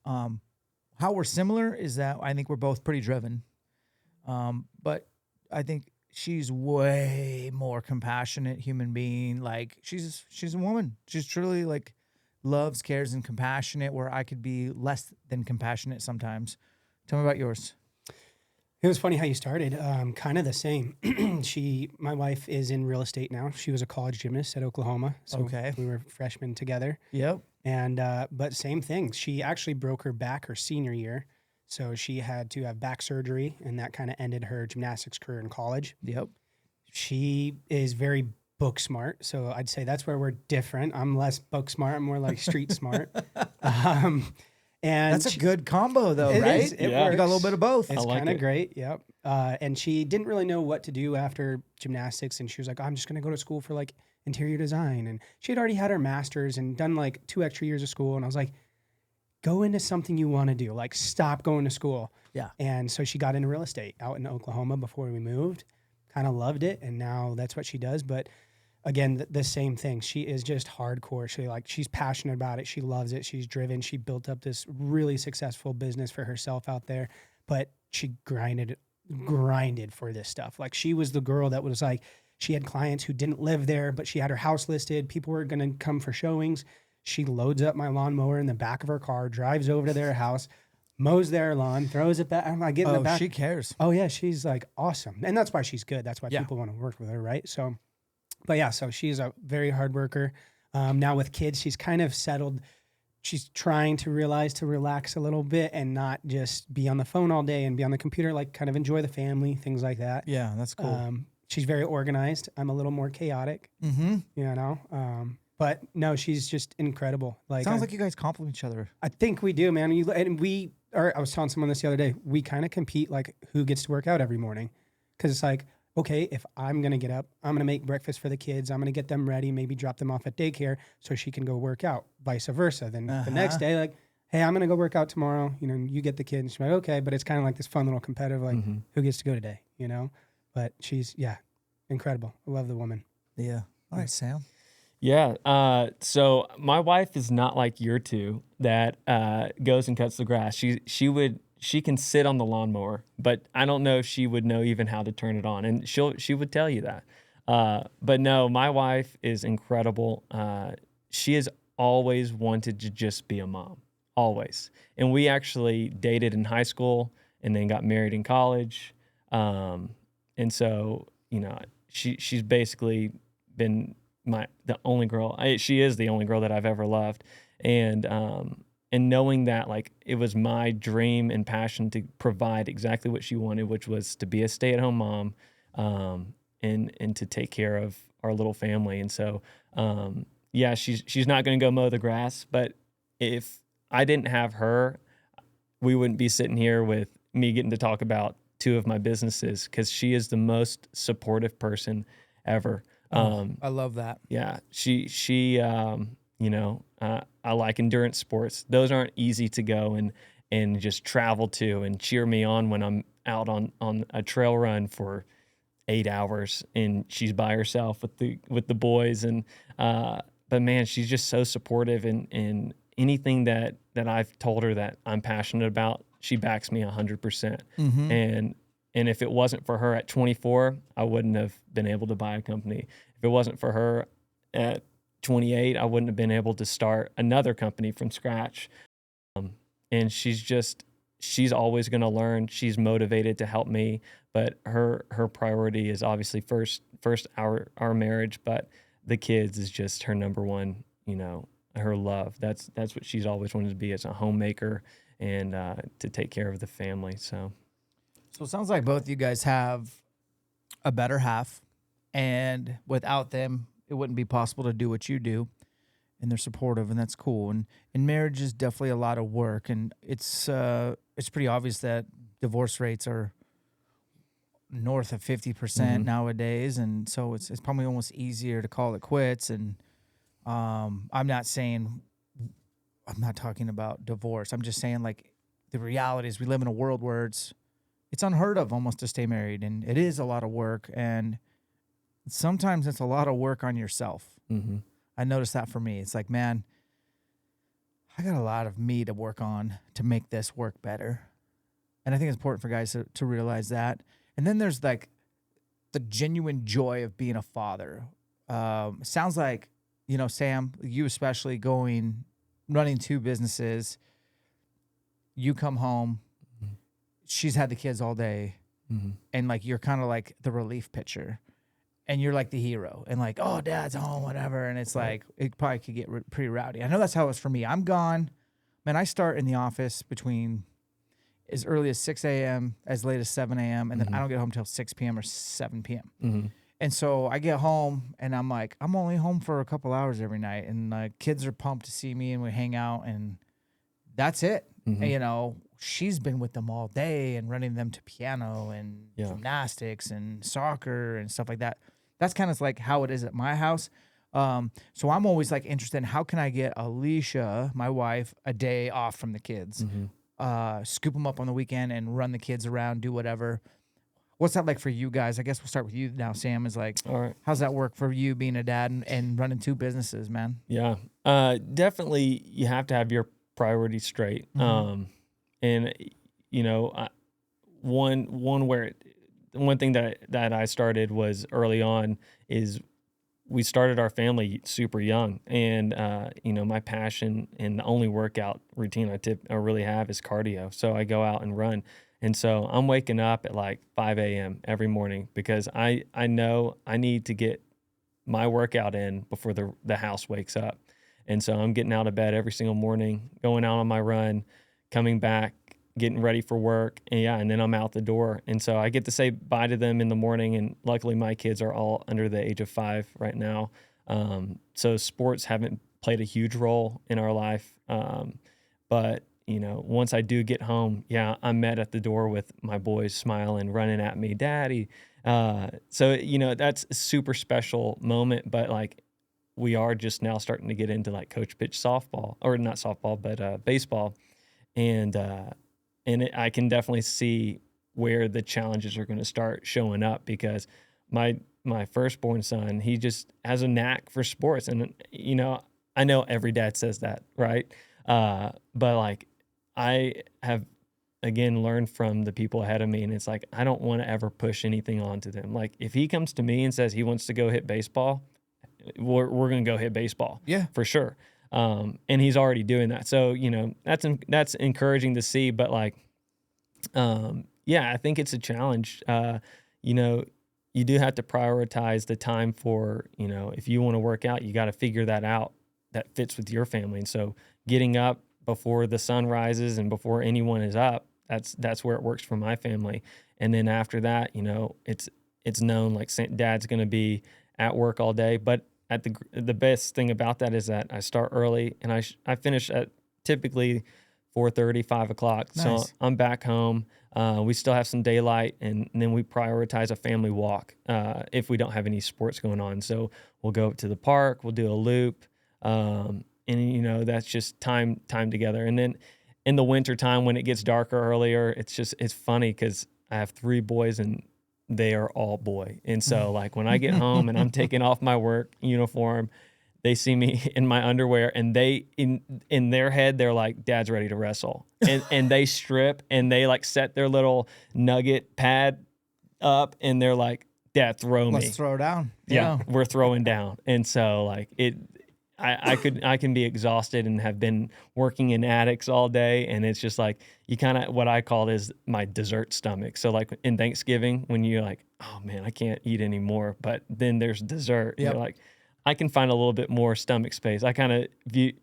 How we're similar is that I think we're both pretty driven. But I think she's way more compassionate human being. Like she's a woman. She's truly like loves, cares, and compassionate, where I could be less than compassionate sometimes. Tell me about yours. It was funny how you started. Kind of the same. My wife is in real estate now. She was a college gymnast at Oklahoma. So Okay. we were freshmen together. Yep. And, but same thing. She actually broke her back her senior year. So she had to have back surgery, and that kind of ended her gymnastics career in college. Yep. She is very book smart. So I'd say that's where we're different. I'm less book smart. I'm more like street smart. And That's a good combo though, it right? is. It Yeah. You got a little bit of both. It's like kind of it. great. Yep. And she didn't really know what to do after gymnastics. And she was like, I'm just going to go to school for like interior design. And she had already had her master's and done like 2 extra years of school. And I was like, go into something you want to do. Like stop going to school. Yeah. And so she got into real estate out in Oklahoma before we moved, kind of loved it. And now that's what she does. But again, the same thing. She is just hardcore. She's passionate about it. She loves it. She's driven. She built up this really successful business for herself out there, but she grinded for this stuff. Like she was the girl that was like, she had clients who didn't live there, but she had her house listed. People were going to come for showings. She loads up my lawnmower in the back of her car, drives over to their house, mows their lawn, throws it back. I'm like, get in the back. She cares. Oh yeah. She's like awesome. And that's why she's good. That's why Yeah. people want to work with her. Right. So, but yeah, so she's a very hard worker. Now with kids, she's kind of settled. She's trying to realize to relax a little bit and not just be on the phone all day and be on the computer, like kind of enjoy the family, things like that. Yeah, that's cool. She's very organized. I'm a little more chaotic, you know. But no, she's just incredible. Like Sounds like you guys compliment each other. I think we do, man. I was telling someone this the other day. We kind of compete like who gets to work out every morning, because it's like, okay, if I'm going to get up, I'm going to make breakfast for the kids. I'm going to get them ready, maybe drop them off at daycare so she can go work out, vice versa. Then the next day, like, hey, I'm going to go work out tomorrow. You know, you get the kids. She's like, okay, but it's kind of like this fun little competitive, like, who gets to go today, you know? But she's, incredible. I love the woman. Yeah. All right, Sam. Yeah. So my wife is not like your two that goes and cuts the grass. She can sit on the lawnmower, but I don't know if she would know even how to turn it on. And she would tell you that. But no, my wife is incredible. She has always wanted to just be a mom, always. And we actually dated in high school and then got married in college. And so, you know, she's basically been the only girl. She is the only girl that I've ever loved. And knowing that, like, it was my dream and passion to provide exactly what she wanted, which was to be a stay-at-home mom, and to take care of our little family. And so, she's not going to go mow the grass, but if I didn't have her, we wouldn't be sitting here with me getting to talk about 2 of my businesses, because she is the most supportive person ever. I love that. Yeah, she you know, I like endurance sports. Those aren't easy to go and just travel to and cheer me on when I'm out on a trail run for 8 hours and she's by herself with the boys. And but man, she's just so supportive, and anything that I've told her that I'm passionate about, she backs me 100%. And if it wasn't for her at 24, I wouldn't have been able to buy a company. If it wasn't for her at 28, I wouldn't have been able to start another company from scratch. And she's always going to learn. She's motivated to help me, but her priority is obviously first our marriage, but the kids is just her number one, you know, her love. That's what she's always wanted to be, as a homemaker and to take care of the family. So it sounds like both you guys have a better half, and without them, it wouldn't be possible to do what you do. And they're supportive, and that's cool. And marriage is definitely a lot of work, and it's pretty obvious that divorce rates are north of 50% nowadays, and so it's probably almost easier to call it quits. And I'm not talking about divorce. I'm just saying, like, the reality is we live in a world where it's unheard of almost to stay married, and it is a lot of work, and sometimes it's a lot of work on yourself. I noticed that for me. It's like, man, I got a lot of me to work on to make this work better. And I think it's important for guys to realize that. And then there's like the genuine joy of being a father. Sounds like, you know, Sam, you especially running 2 businesses, you come home, she's had the kids all day, and like you're kind of like the relief pitcher, and you're like the hero, and like, oh, dad's home, whatever. And it's like, it probably could get pretty rowdy. I know that's how it was for me. I'm gone. Man, I start in the office between as early as 6 a.m., as late as 7 a.m., and then I don't get home till 6 p.m. or 7 p.m. And so I get home, and I'm like, I'm only home for a couple hours every night, and like kids are pumped to see me, and we hang out, and that's it. And, you know, she's been with them all day and running them to piano and gymnastics and soccer and stuff like that. That's kind of like how it is at my house. So I'm always like interested in how can I get Alicia, my wife, a day off from the kids, scoop them up on the weekend and run the kids around, do whatever. What's that like for you guys? I guess we'll start with you now, Sam. Is like, all right, how's that work for you being a dad and running 2 businesses, man? Yeah, definitely you have to have your priorities straight. And, you know, one thing that I started was early on is we started our family super young, and you know, my passion and the only workout routine I really have is cardio. So I go out and run, and so I'm waking up at like 5 a.m. every morning because I know I need to get my workout in before the house wakes up, and so I'm getting out of bed every single morning, going out on my run, coming back, getting ready for work, and then I'm out the door. And so I get to say bye to them in the morning, and luckily my kids are all under the age of 5 right now. So sports haven't played a huge role in our life. But, you know, once I do get home, I'm met at the door with my boys smiling, running at me, Daddy. So, you know, that's a super special moment, but like we are just now starting to get into like coach pitch softball, or not softball, but baseball. And I can definitely see where the challenges are going to start showing up because my firstborn son, he just has a knack for sports. And, you know, I know every dad says that, right? But like I have, again, learned from the people ahead of me, and it's like I don't want to ever push anything onto them. Like if he comes to me and says he wants to go hit baseball, we're going to go hit baseball. Yeah, for sure. And he's already doing that. So, you know, that's encouraging to see, but like, I think it's a challenge. You know, you do have to prioritize the time for, you know, if you want to work out, you got to figure that out that fits with your family. And so getting up before the sun rises and before anyone is up, that's where it works for my family. And then after that, you know, it's known like Dad's going to be at work all day, but at the best thing about that is that I start early and I finish at typically 4:30, 5 o'clock. Nice. So I'm back home. We still have some daylight, and then we prioritize a family walk if we don't have any sports going on. So we'll go up to the park, we'll do a loop, and you know, that's just time together. And then in the winter time when it gets darker earlier, it's funny because I have 3 boys and they are all boy. And so like when I get home and I'm taking off my work uniform, they see me in my underwear and they in their head, they're like, Dad's ready to wrestle. And they strip and they like set their little nugget pad up and they're like, Dad, throw me. Let's throw down. Yeah, we're throwing down. And so like I can be exhausted and have been working in attics all day, and it's just like you kind of what I call is my dessert stomach. So like in Thanksgiving when you're like, oh man, I can't eat anymore, but then there's dessert. Yep. You're like, I can find a little bit more stomach space. I kind of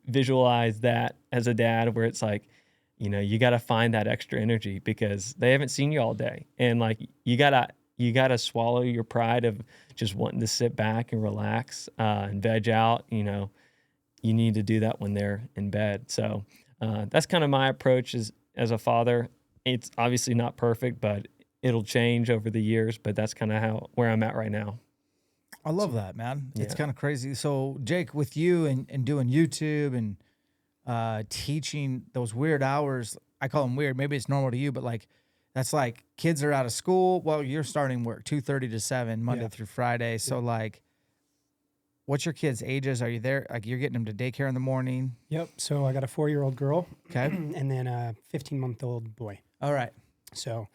visualize that as a dad, where it's like, you know, you got to find that extra energy because they haven't seen you all day, and like you gotta swallow your pride of just wanting to sit back and relax and veg out. You know, you need to do that when they're in bed. So that's kind of my approach as a father. It's obviously not perfect, but it'll change over the years, but that's kind of where I'm at right now. I love that, man. It's Yeah. kind of crazy. So, Jake, with you and doing YouTube and teaching those weird hours, I call them weird. Maybe it's normal to you, but like that's like kids are out of school. Well, you're starting work 2:30 to 7 Monday Yeah. through Friday. So, like, what's your kids' ages? Are you there? Like, you're getting them to daycare in the morning? Yep. So I got a 4-year-old girl Okay. and then a 15-month-old boy. All right. So,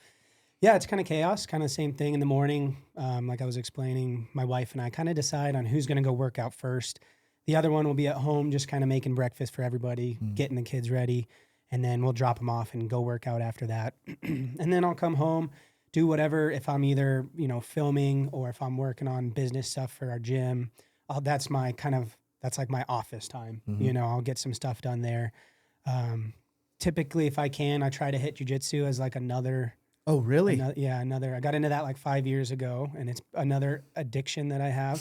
yeah, it's kind of chaos, kind of the same thing in the morning. Like I was explaining, my wife and I kind of decide on who's going to go work out first. The other one will be at home, just kind of making breakfast for everybody, getting the kids ready, and then we'll drop them off and go work out after that. And then I'll come home, do whatever. If I'm either, filming or if I'm working on business stuff for our gym, that's like my office time. I'll get some stuff done there. Typically, if I can, I try to hit jujitsu as like another. Oh, really? I got into that like 5 years ago, and it's another addiction that I have.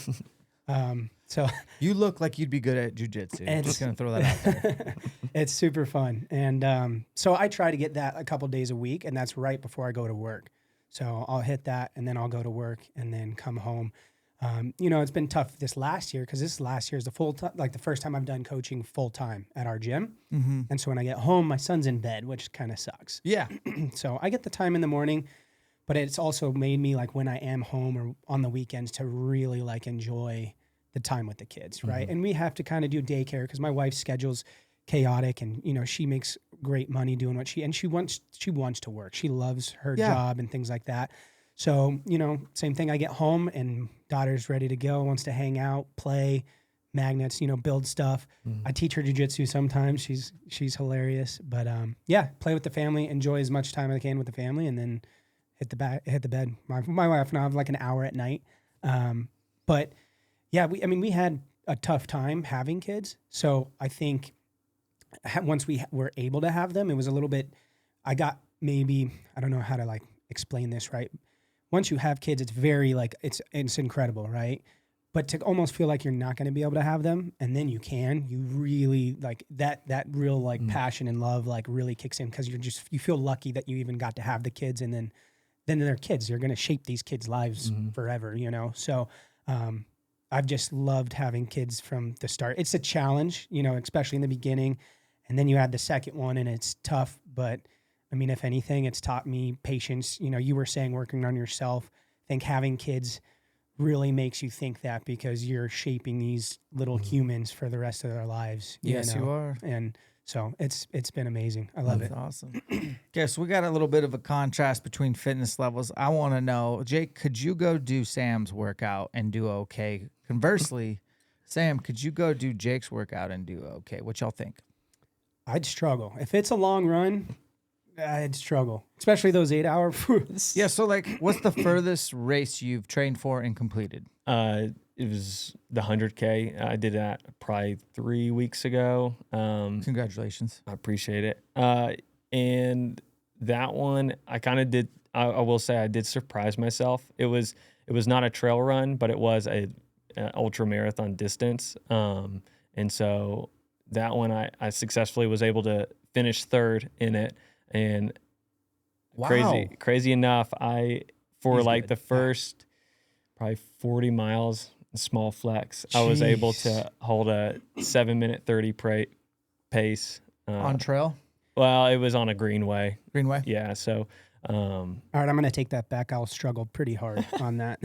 So You look like you'd be good at jujitsu. I'm just going to throw that out there. it's super fun. And so I try to get that a couple days a week, and that's right before I go to work. So I'll hit that, and then I'll go to work and then come home. It's been tough this last year because this last year is the first time I've done coaching full time at our gym. And so when I get home, my son's in bed, which kind of sucks. Yeah. So I get the time in the morning, but it's also made me like when I am home or on the weekends to really like enjoy the time with the kids, right? And we have to kind of do daycare because my wife's schedule's chaotic, and she makes great money doing what she wants to work. She loves her job and things like that. So, same thing. I get home and daughter's ready to go, wants to hang out, play, magnets, build stuff. I teach her jujitsu sometimes. She's hilarious. But play with the family, enjoy as much time as I can with the family, and then hit the bed. My wife and I have like an hour at night. But yeah, we had a tough time having kids. So I think once we were able to have them, it was a little bit, I don't know how to like explain this, right? Once you have kids, it's very like, it's incredible, right? But to almost feel like you're not going to be able to have them, and then you really like that real like passion and love like really kicks in, because you feel lucky that you even got to have the kids, and then they're kids. You're going to shape these kids' lives forever, So I've just loved having kids from the start. It's a challenge, especially in the beginning, and then you add the second one, and it's tough, but I mean, if anything, it's taught me patience. You were saying working on yourself. I think having kids really makes you think that, because you're shaping these little humans for the rest of their lives. Yes, you are. And so it's been amazing. I love it. That's awesome. Okay, so we got a little bit of a contrast between fitness levels. I want to know, Jake, could you go do Sam's workout and do okay? Conversely, Sam, could you go do Jake's workout and do okay? What y'all think? I'd struggle. If it's a long run, I'd struggle, especially those 8-hour. Yeah, so like, what's the furthest race you've trained for and completed? It was the 100K. I did that probably 3 weeks ago. Congratulations. I appreciate it. And that one, I kind of did. I will say I did surprise myself. It was not a trail run, but it was an ultra marathon distance. And so that one, I successfully was able to finish third in it. And Wow. crazy enough, He's like good. the first probably 40 miles, small flex, I was able to hold a 7-minute 30 pace. On trail? Well, it was on a greenway. Greenway? Yeah. So, All right, I'm going to take that back. I'll struggle pretty hard on that.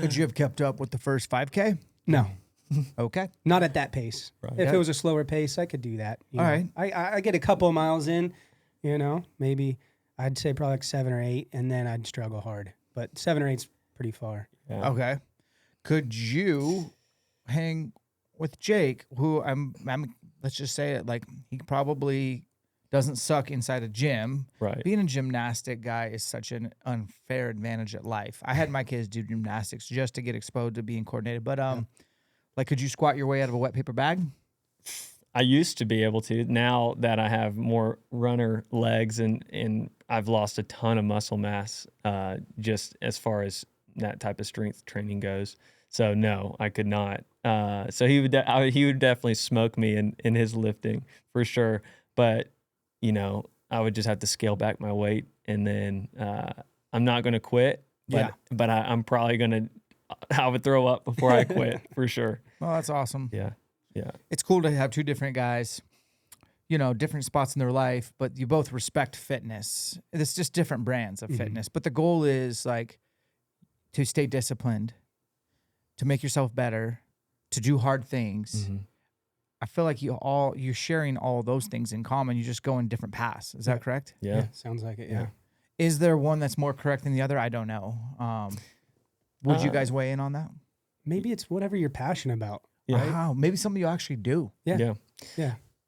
Could you have kept up with the first 5K? No, Okay. not at that pace. Right. If Yeah. it was a slower pace, I could do that. All know. I get a couple of miles in, maybe I'd say probably like 7 or 8, and then I'd struggle hard. But 7 or 8's pretty far. yeah. Okay. Could you hang with Jake, who I'm let's just say it, like, he probably doesn't suck inside a gym. Right. Being a gymnastic guy is such an unfair advantage at life. I had my kids do gymnastics just to get exposed to being coordinated. But like, could you squat your way out of a wet paper bag? I used to be able to. Now that I have more runner legs and I've lost a ton of muscle mass, just as far as that type of strength training goes. So no, I could not. So he would definitely smoke me in his lifting for sure. But I would just have to scale back my weight and then I'm not going to quit, but I'm probably going to, I would throw up before I quit for sure. Well, that's awesome. Yeah. Yeah. It's cool to have two different guys, you know, different spots in their life, but you both respect fitness. It's just different brands of fitness. But the goal is like to stay disciplined, to make yourself better, to do hard things. I feel like you're sharing all those things in common. You just go in different paths. Is that correct? Yeah. Sounds like it. Yeah. Is there one that's more correct than the other? I don't know. Would you guys weigh in on that? Maybe it's whatever you're passionate about. Yeah. Right? Wow. Maybe something you actually do. Yeah.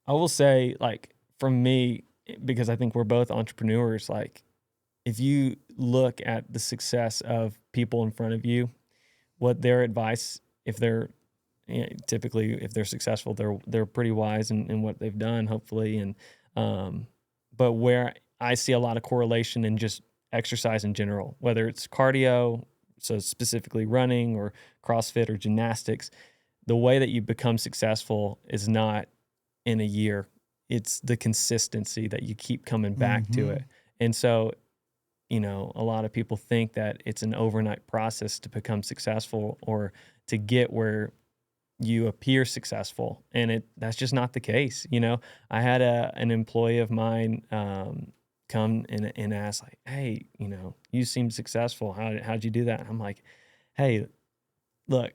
I will say, like, from me, because I think we're both entrepreneurs, like, if you look at the success of people in front of you, what their advice, if they're typically, if they're successful, they're pretty wise in what they've done, hopefully. And but where I see a lot of correlation in just exercise in general, whether it's cardio, so specifically running or CrossFit or gymnastics, the way that you become successful is not in a year. It's the consistency that you keep coming back to it. And so, you know, a lot of people think that it's an overnight process to become successful or to get where you appear successful. And that's just not the case. You know, I had an employee of mine come and ask, like, hey, you know, you seem successful. How'd you do that? I'm like, hey, look,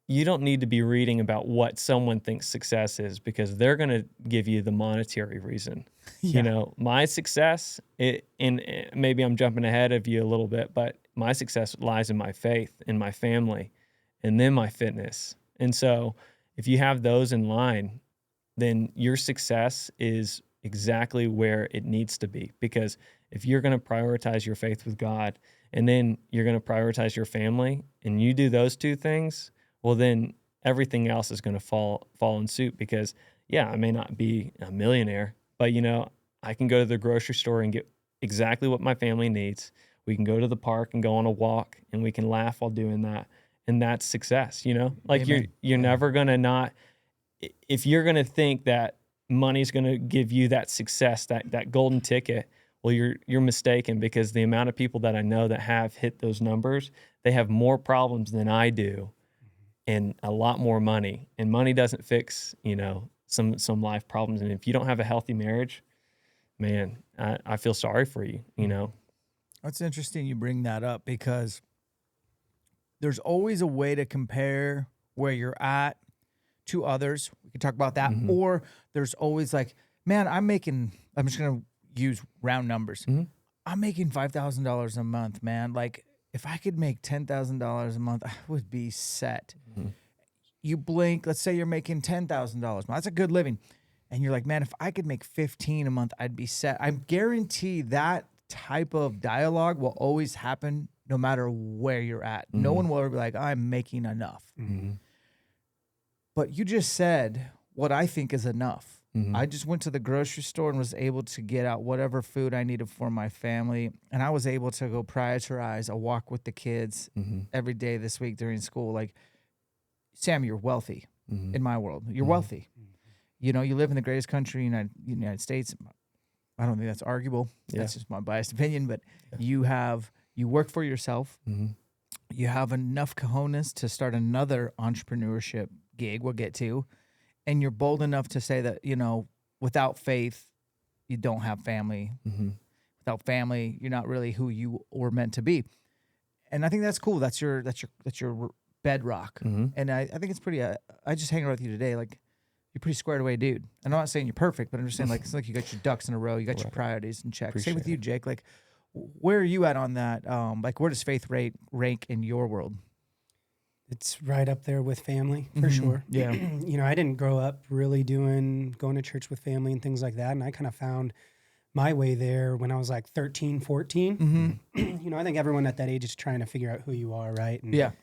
you don't need to be reading about what someone thinks success is, because they're going to give you the monetary reason. You know, my success, and maybe I'm jumping ahead of you a little bit, but my success lies in my faith, in my family, and then my fitness. And so if you have those in line, then your success is exactly where it needs to be. Because if you're going to prioritize your faith with God, and then you're going to prioritize your family, and you do those two things, well, then everything else is going to fall in suit. Because, yeah, I may not be a millionaire, but, you know, I can go to the grocery store and get exactly what my family needs. We can go to the park and go on a walk, and we can laugh while doing that. And that's success, you know? Like, Amen. you're never going to not, if you're going to think that money's going to give you that success, that golden ticket, well, you're mistaken, because the amount of people that I know that have hit those numbers, they have more problems than I do and a lot more money. And money doesn't fix, you know, some life problems. And if you don't have a healthy marriage, man, I feel sorry for you, you know? That's interesting you bring that up, because there's always a way to compare where you're at to others. We can talk about that. Or there's always like, man, I'm just going to use round numbers. I'm making $5,000 a month, man. Like, if I could make $10,000 a month, I would be set. You blink, let's say you're making $10,000 a month. That's a good living. And you're like, man, if I could make 15 a month, I'd be set. I guarantee that type of dialogue will always happen no matter where you're at. No one will ever be like, I'm making enough. But you just said what I think is enough. I just went to the grocery store and was able to get out whatever food I needed for my family. And I was able to go prioritize a walk with the kids every day this week during school. Like, Sam, you're wealthy in my world. You're wealthy. You know, you live in the greatest country in the United States. I don't think that's arguable. That's just my biased opinion. But you work for yourself. You have enough cojones to start another entrepreneurship gig we'll get to. And you're bold enough to say that, you know, without faith, you don't have family. Without family, you're not really who you were meant to be. And I think that's cool. That's your bedrock. And I think it's pretty, I just hang out with you today. Like, you're pretty squared away, dude. And I'm not saying you're perfect, but I'm just saying, like, it's like you got your ducks in a row. You got your priorities in check. Same with you, Jake. Like, where are you at on that? Like, where does faith rank in your world? It's right up there with family, for sure. Yeah. You know, I didn't grow up really going to church with family and things like that. And I kind of found my way there when I was like 13, 14. You know, I think everyone at that age is trying to figure out who you are, right? And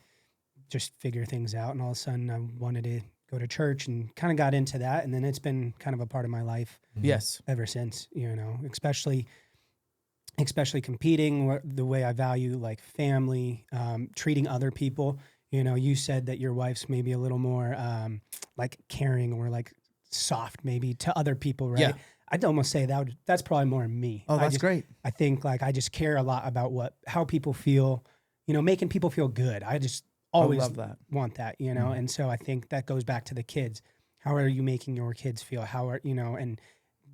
just figure things out. And all of a sudden I wanted to go to church and kind of got into that. And then it's been kind of a part of my life ever since, you know, especially competing, the way I value like family, treating other people. You know, you said that your wife's maybe a little more like caring or like soft maybe to other people, right? Yeah. I'd almost say that's probably more me. Oh, that's great. I think like I just care a lot about how people feel, making people feel good. I just always love that. want that, and so I think that goes back to the kids. How are you making your kids feel? How are, and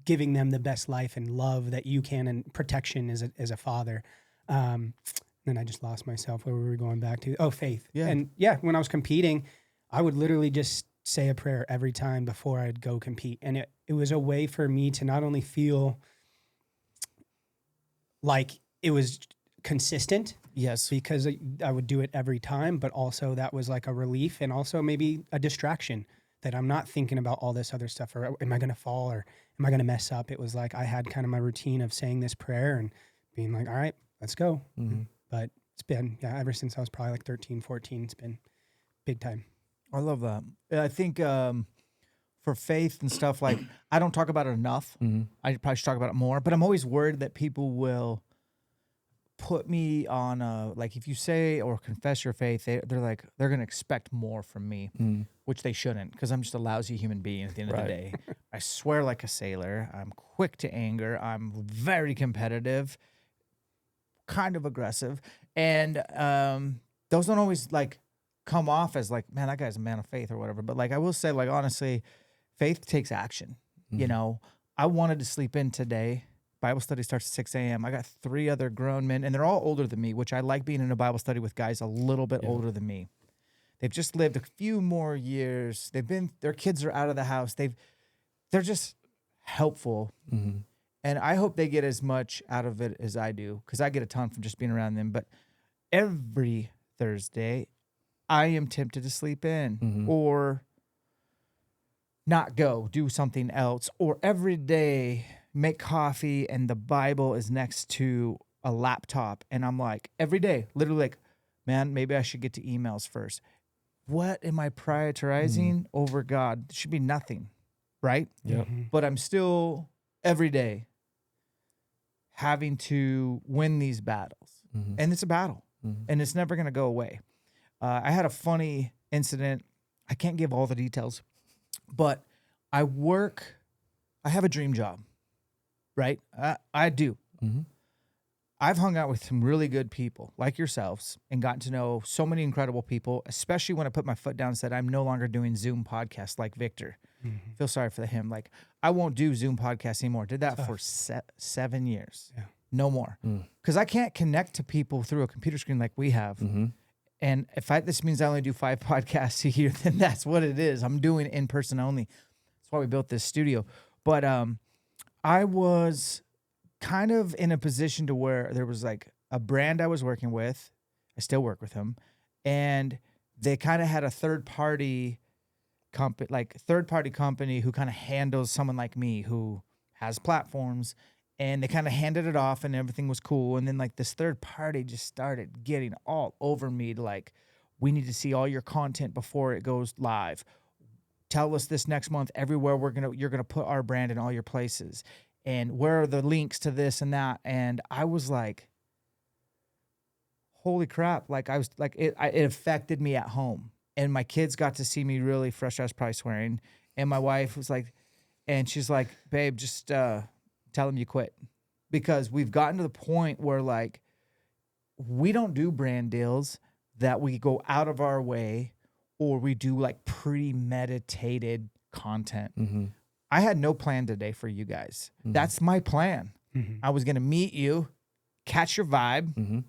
giving them the best life and love that you can, and protection as a father. Then I just lost myself. Where were we going back to? Oh, faith. Yeah. And yeah, when I was competing, I would literally just say a prayer every time before I'd go compete. And it was a way for me to not only feel like it was consistent, Yes. because I would do it every time, but also that was like a relief and also maybe a distraction, that I'm not thinking about all this other stuff, or am I going to fall, or am I going to mess up? It was like I had kind of my routine of saying this prayer and being like, all right, let's go. Mm-hmm. But it's been, ever since I was probably like 13, 14, it's been big time. I love that. I think for faith and stuff, like I don't talk about it enough. Mm-hmm. I probably should talk about it more, but I'm always worried that people will put me on like if you say or confess your faith, they're going to expect more from me, which they shouldn't, because I'm just a lousy human being at the end of the day. I swear like a sailor. I'm quick to anger. I'm very competitive, kind of aggressive. And those don't always like come off as like, man, that guy's a man of faith or whatever. But like I will say, like honestly, faith takes action. I wanted to sleep in today. Bible study starts at 6 a.m. I got 3 other grown men, and they're all older than me, which I like being in a Bible study with guys a little bit older than me. They've just lived a few more years. Their kids are out of the house. They're just helpful. Mm-hmm. And I hope they get as much out of it as I do, because I get a ton from just being around them. But every Thursday, I am tempted to sleep in or not go, do something else, or every day make coffee and the Bible is next to a laptop. And I'm like, every day, literally like, man, maybe I should get to emails first. What am I prioritizing over God? It should be nothing, right? Yeah. But I'm still every day having to win these battles. And it's a battle, and it's never going to go away. I had a funny incident. I can't give all the details, but I have a dream job, right? I do. I've hung out with some really good people like yourselves and gotten to know so many incredible people, especially when I put my foot down and said, I'm no longer doing Zoom podcasts like Victor. Feel sorry for him. Like, I won't do Zoom podcasts anymore. Did that for 7 years. Yeah. No more. Because I can't connect to people through a computer screen like we have. And if this means I only do 5 podcasts a year, then that's what it is. I'm doing it in person only. That's why we built this studio. But I was kind of in a position to where there was like a brand I was working with. I still work with them. And they kind of had a third-party company who kind of handles someone like me who has platforms. And they kind of handed it off and everything was cool. And then like this third party just started getting all over me to like, we need to see all your content before it goes live. Tell us this next month everywhere you're gonna put our brand in all your places. And where are the links to this and that? And I was like, holy crap. Like I was like, it affected me at home. And my kids got to see me really frustrated. I was probably swearing. And my wife was like, and she's like, babe, just tell them you quit. Because we've gotten to the point where like, we don't do brand deals that we go out of our way, or we do like premeditated content. I had no plan today for you guys. That's my plan. I was going to meet you, catch your vibe,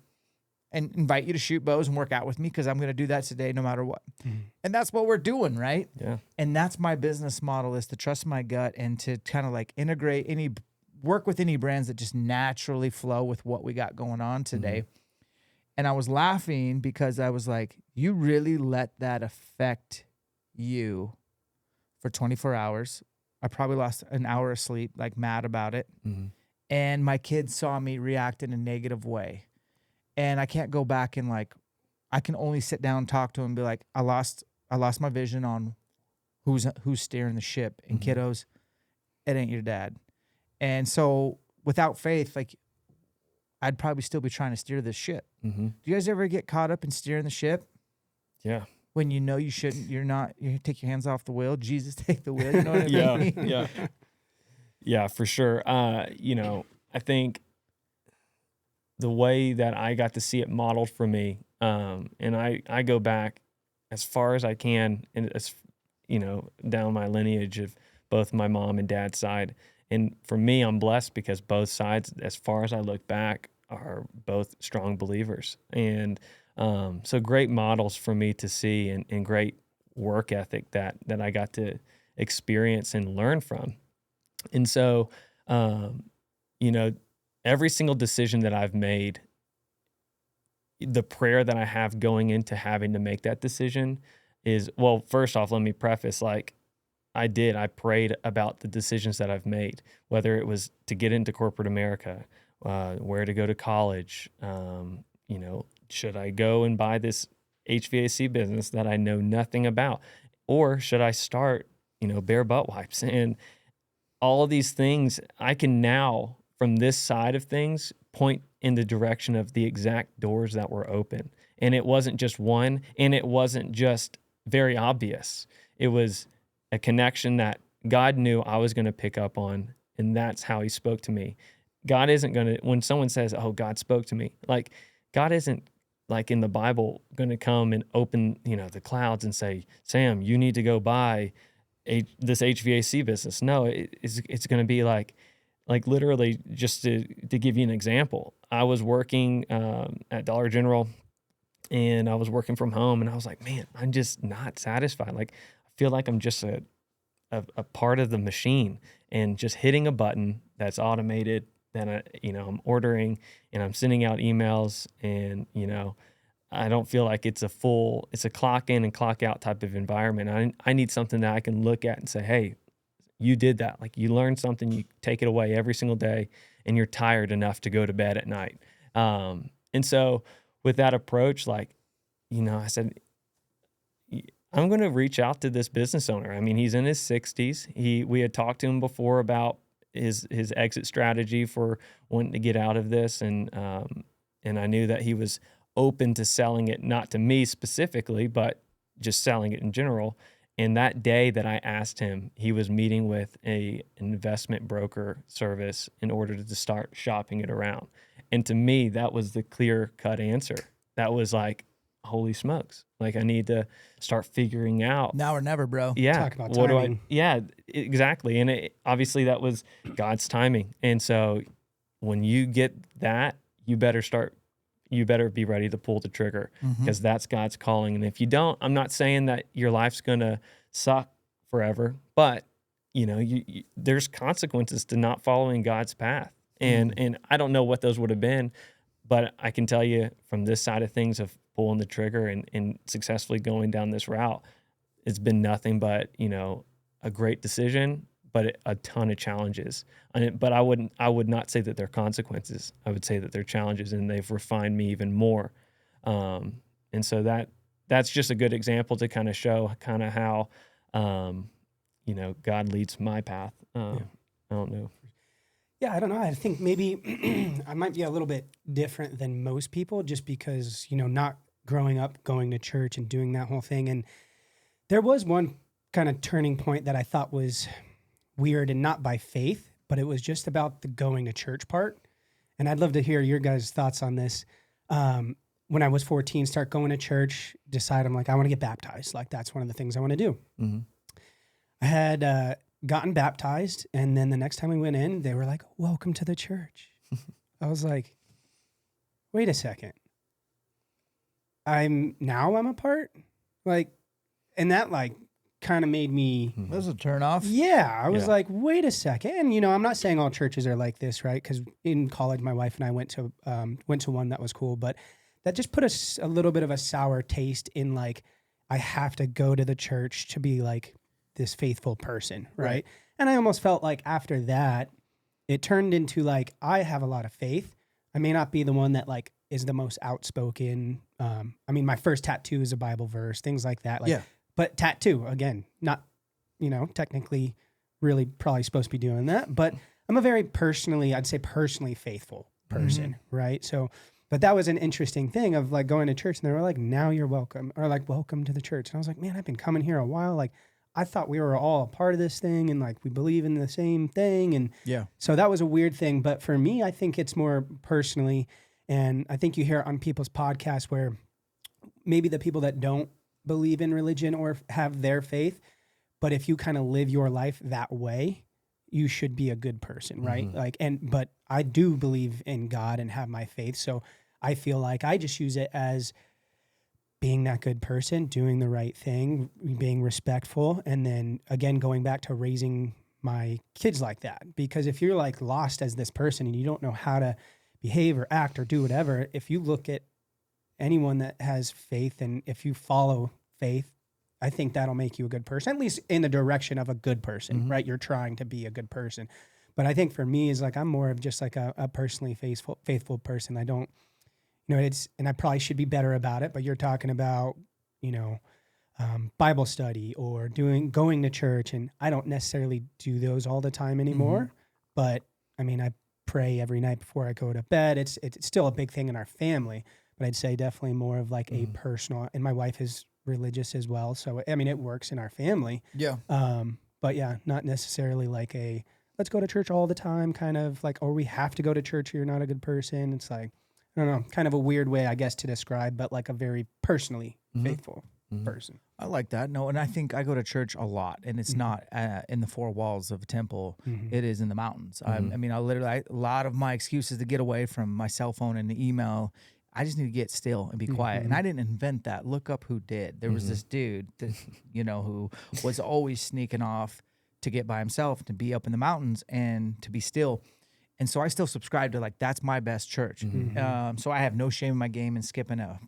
and invite you to shoot bows and work out with me, because I'm going to do that today no matter what. And that's what we're doing, right? Yeah. And that's my business model, is to trust my gut and to kind of like work with any brands that just naturally flow with what we got going on today. And I was laughing because I was like, you really let that affect you for 24 hours. I probably lost an hour of sleep, like mad about it. And my kids saw me react in a negative way. And I can't go back and like, I can only sit down and talk to them and be like, I lost my vision on who's steering the ship. And kiddos, it ain't your dad. And so without faith, like I'd probably still be trying to steer this ship. Do you guys ever get caught up in steering the ship? Yeah. When you know you shouldn't, you take your hands off the wheel. Jesus, take the wheel. You know what I mean? Yeah. Yeah, for sure. You know, I think the way that I got to see it modeled for me, and I go back as far as I can, and as you know, down my lineage of both my mom and dad's side. And for me, I'm blessed because both sides, as far as I look back, are both strong believers, and so great models for me to see, and great work ethic that I got to experience and learn from. And so, you know, every single decision that I've made, the prayer that I have going into having to make that decision is, well, first off, let me preface, like, I prayed about the decisions that I've made, whether it was to get into corporate America, where to go to college, you know, should I go and buy this HVAC business that I know nothing about, or should I start, you know, bare butt wipes? And all of these things, I can now, from this side of things, point in the direction of the exact doors that were open. And it wasn't just one, and it wasn't just very obvious. It was a connection that God knew I was going to pick up on, and that's how he spoke to me. God isn't going to, when someone says, oh, God spoke to me, like, God isn't, like in the Bible, going to come and open, you know, the clouds and say, Sam, you need to go buy this HVAC business. No, it's going to be like literally, just to give you an example, I was working at Dollar General, and I was working from home, and I was like, man, I'm just not satisfied. Like, I feel like I'm just a part of the machine, and just hitting a button that's automated. Then I'm ordering, and I'm sending out emails, and I don't feel like it's a clock in and clock out type of environment. I need something that I can look at and say, hey, you did that. Like, you learned something, you take it away every single day, and you're tired enough to go to bed at night. And so with that approach, like, I said, I'm going to reach out to this business owner. I mean, he's in his 60s. We had talked to him before about his exit strategy for wanting to get out of this. And I knew that he was open to selling it, not to me specifically, but just selling it in general. And that day that I asked him, he was meeting with an investment broker service in order to start shopping it around. And to me, that was the clear-cut answer. That was like, holy smokes. Like, I need to start figuring out. Now or never, bro. Yeah. Talk about timing. Yeah, exactly. And obviously that was God's timing. And so when you get that, you better be ready to pull the trigger, because that's God's calling. And if you don't, I'm not saying that your life's going to suck forever, but there's consequences to not following God's path. And I don't know what those would have been, but I can tell you from this side of things of pulling the trigger and successfully going down this route, it's been nothing but, a great decision, but a ton of challenges. But I would not say that they're consequences. I would say that they're challenges, and they've refined me even more. And so that's just a good example to kind of show kind of how, God leads my path. I don't know. Yeah, I don't know. I think maybe I might be a little bit different than most people, just because, not growing up, going to church and doing that whole thing. And there was one kind of turning point that I thought was weird, and not by faith, but it was just about the going to church part. And I'd love to hear your guys' thoughts on this. When I was 14, start going to church, decide I'm like, I want to get baptized. Like, that's one of the things I want to do. Mm-hmm. I had gotten baptized, and then the next time we went in, they were like, welcome to the church. I was like, wait a second. I'm a part? Like, and that kind of made me... That was a turnoff. Yeah, I was like, wait a second. And, I'm not saying all churches are like this, right? Because in college, my wife and I went to one that was cool, but that just put a little bit of a sour taste in, like, I have to go to the church to be like this faithful person, right? And I almost felt like after that, it turned into like, I have a lot of faith. I may not be the one that like is the most outspoken. I mean, my first tattoo is a Bible verse, things like that. But tattoo, again, not, technically really probably supposed to be doing that, but I'm a very personally faithful person, right? So, but that was an interesting thing of like going to church, and they were like, now you're welcome, or like, welcome to the church. And I was like, man, I've been coming here a while. Like, I thought we were all a part of this thing and like we believe in the same thing. And Yeah. so that was a weird thing. But for me, I think it's more personally, and I think you hear it on people's podcasts where maybe the people that don't believe in religion or have their faith, but if you kind of live your life that way, you should be a good person, right? But I do believe in God and have my faith. So I feel like I just use it as being that good person, doing the right thing, being respectful. And then again, going back to raising my kids like that, because if you're like lost as this person and you don't know how to behave or act or do whatever, if you look at anyone that has faith and if you follow faith, I think that'll make you a good person, at least in the direction of a good person, right? You're trying to be a good person. But I think for me is like, I'm more of just like a personally faithful person. I don't, and I probably should be better about it, but you're talking about, Bible study or going to church. And I don't necessarily do those all the time anymore, but I mean, I pray every night before I go to bed. It's still a big thing in our family, but I'd say definitely more of like a personal, and my wife is religious as well. So, I mean, it works in our family. Yeah. But yeah, not necessarily like a, let's go to church all the time kind of like, or we have to go to church or you're not a good person. It's like, I don't know, kind of a weird way, I guess, to describe, but like a very personally faithful person. I like that. No, and I think I go to church a lot, and it's not in the four walls of a temple. It is in the mountains. I mean, a lot of my excuses to get away from my cell phone and the email, I just need to get still and be quiet. And I didn't invent that. Look up who did. There was this dude that, who was always sneaking off to get by himself, to be up in the mountains and to be still. And so I still subscribe to like, that's my best church. So I have no shame in my game in skipping a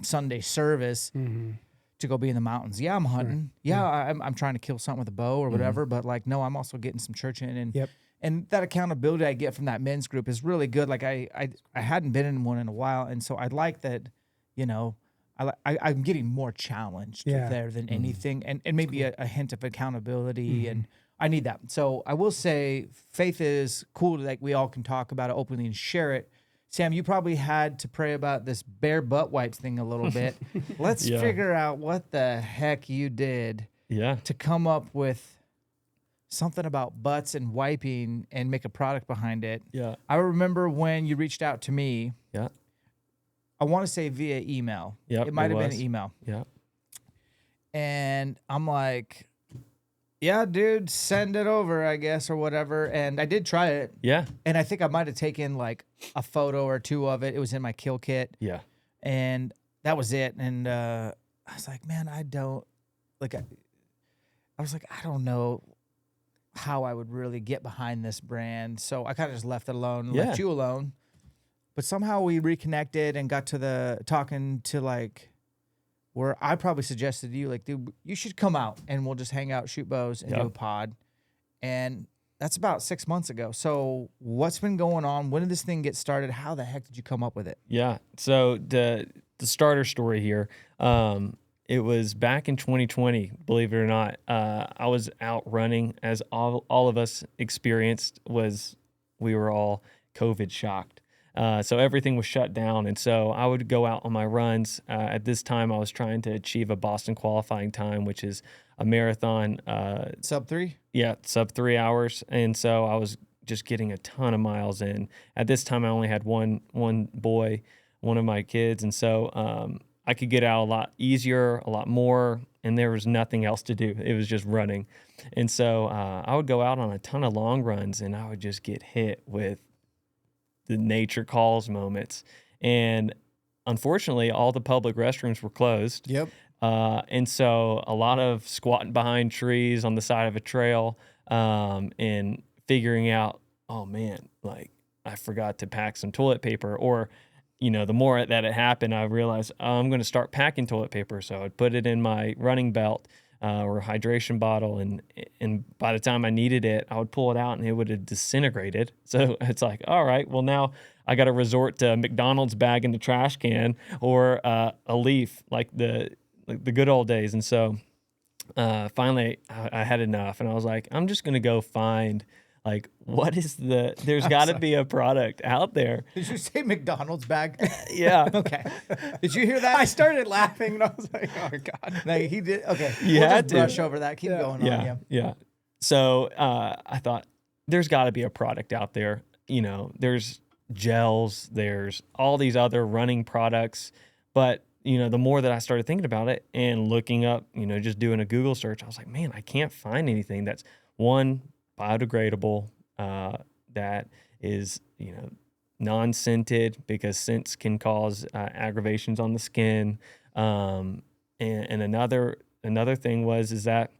Sunday service to go be in the mountains. Yeah, I'm hunting. Yeah, I'm trying to kill something with a bow or whatever. But like, no, I'm also getting some church in. And and that accountability I get from that men's group is really good. Like I hadn't been in one in a while. And so I like that, I'm getting more challenged there than anything. And maybe a hint of accountability. And I need that. So I will say faith is cool. Like we all can talk about it openly and share it. Sam, you probably had to pray about this bare butt wipes thing a little bit. Let's figure out what the heck you did to come up with something about butts and wiping and make a product behind it. Yeah. I remember when you reached out to me. Yeah. I want to say via email. Yeah. It might have been an email. Yeah. And I'm like, yeah, dude, send it over, I guess, or whatever. And I did try it. Yeah. And I think I might have taken like a photo or two of it. It was in my kill kit. Yeah. And that was it. And I was like, man, I don't know how I would really get behind this brand. So I kind of just left it alone and left you alone. But somehow we reconnected and got to talking to like where I probably suggested to you, like, dude, you should come out and we'll just hang out, shoot bows, and do a pod. And that's about 6 months ago. So what's been going on? When did this thing get started? How the heck did you come up with it? Yeah. So the starter story here, it was back in 2020, believe it or not. I was out running, as all of us experienced. We were all COVID shocked. So everything was shut down. And so I would go out on my runs. At this time, I was trying to achieve a Boston qualifying time, which is a marathon. Sub 3? Yeah, sub 3 hours. And so I was just getting a ton of miles in. At this time, I only had one boy, one of my kids. And so I could get out a lot easier, a lot more, and there was nothing else to do. It was just running. And so I would go out on a ton of long runs, and I would just get hit with the nature calls moments. And unfortunately, all the public restrooms were closed. Yep. And so a lot of squatting behind trees on the side of a trail and figuring out, oh man, like I forgot to pack some toilet paper. Or, the more that it happened, I realized I'm going to start packing toilet paper. So I'd put it in my running belt or hydration bottle. And by the time I needed it, I would pull it out and it would have disintegrated. So it's like, all right, well now I got to resort to a McDonald's bag in the trash can or a leaf like the good old days. And so finally I had enough, and I was like, I'm just going to go find like, what is there's got to be a product out there. Did you say McDonald's bag? Yeah. Okay. Did you hear that? I started laughing and I was like, oh God. Like, he did. Okay. You We'll had just to. brush over that. Keep going on. Yeah. Yeah. So I thought there's got to be a product out there. You know, there's gels, there's all these other running products. But, you know, the more that I started thinking about it and looking up, you know, just doing a Google search, I was like, man, I can't find anything that's one, biodegradable, that is, you know, non-scented, because scents can cause aggravations on the skin. And another thing is that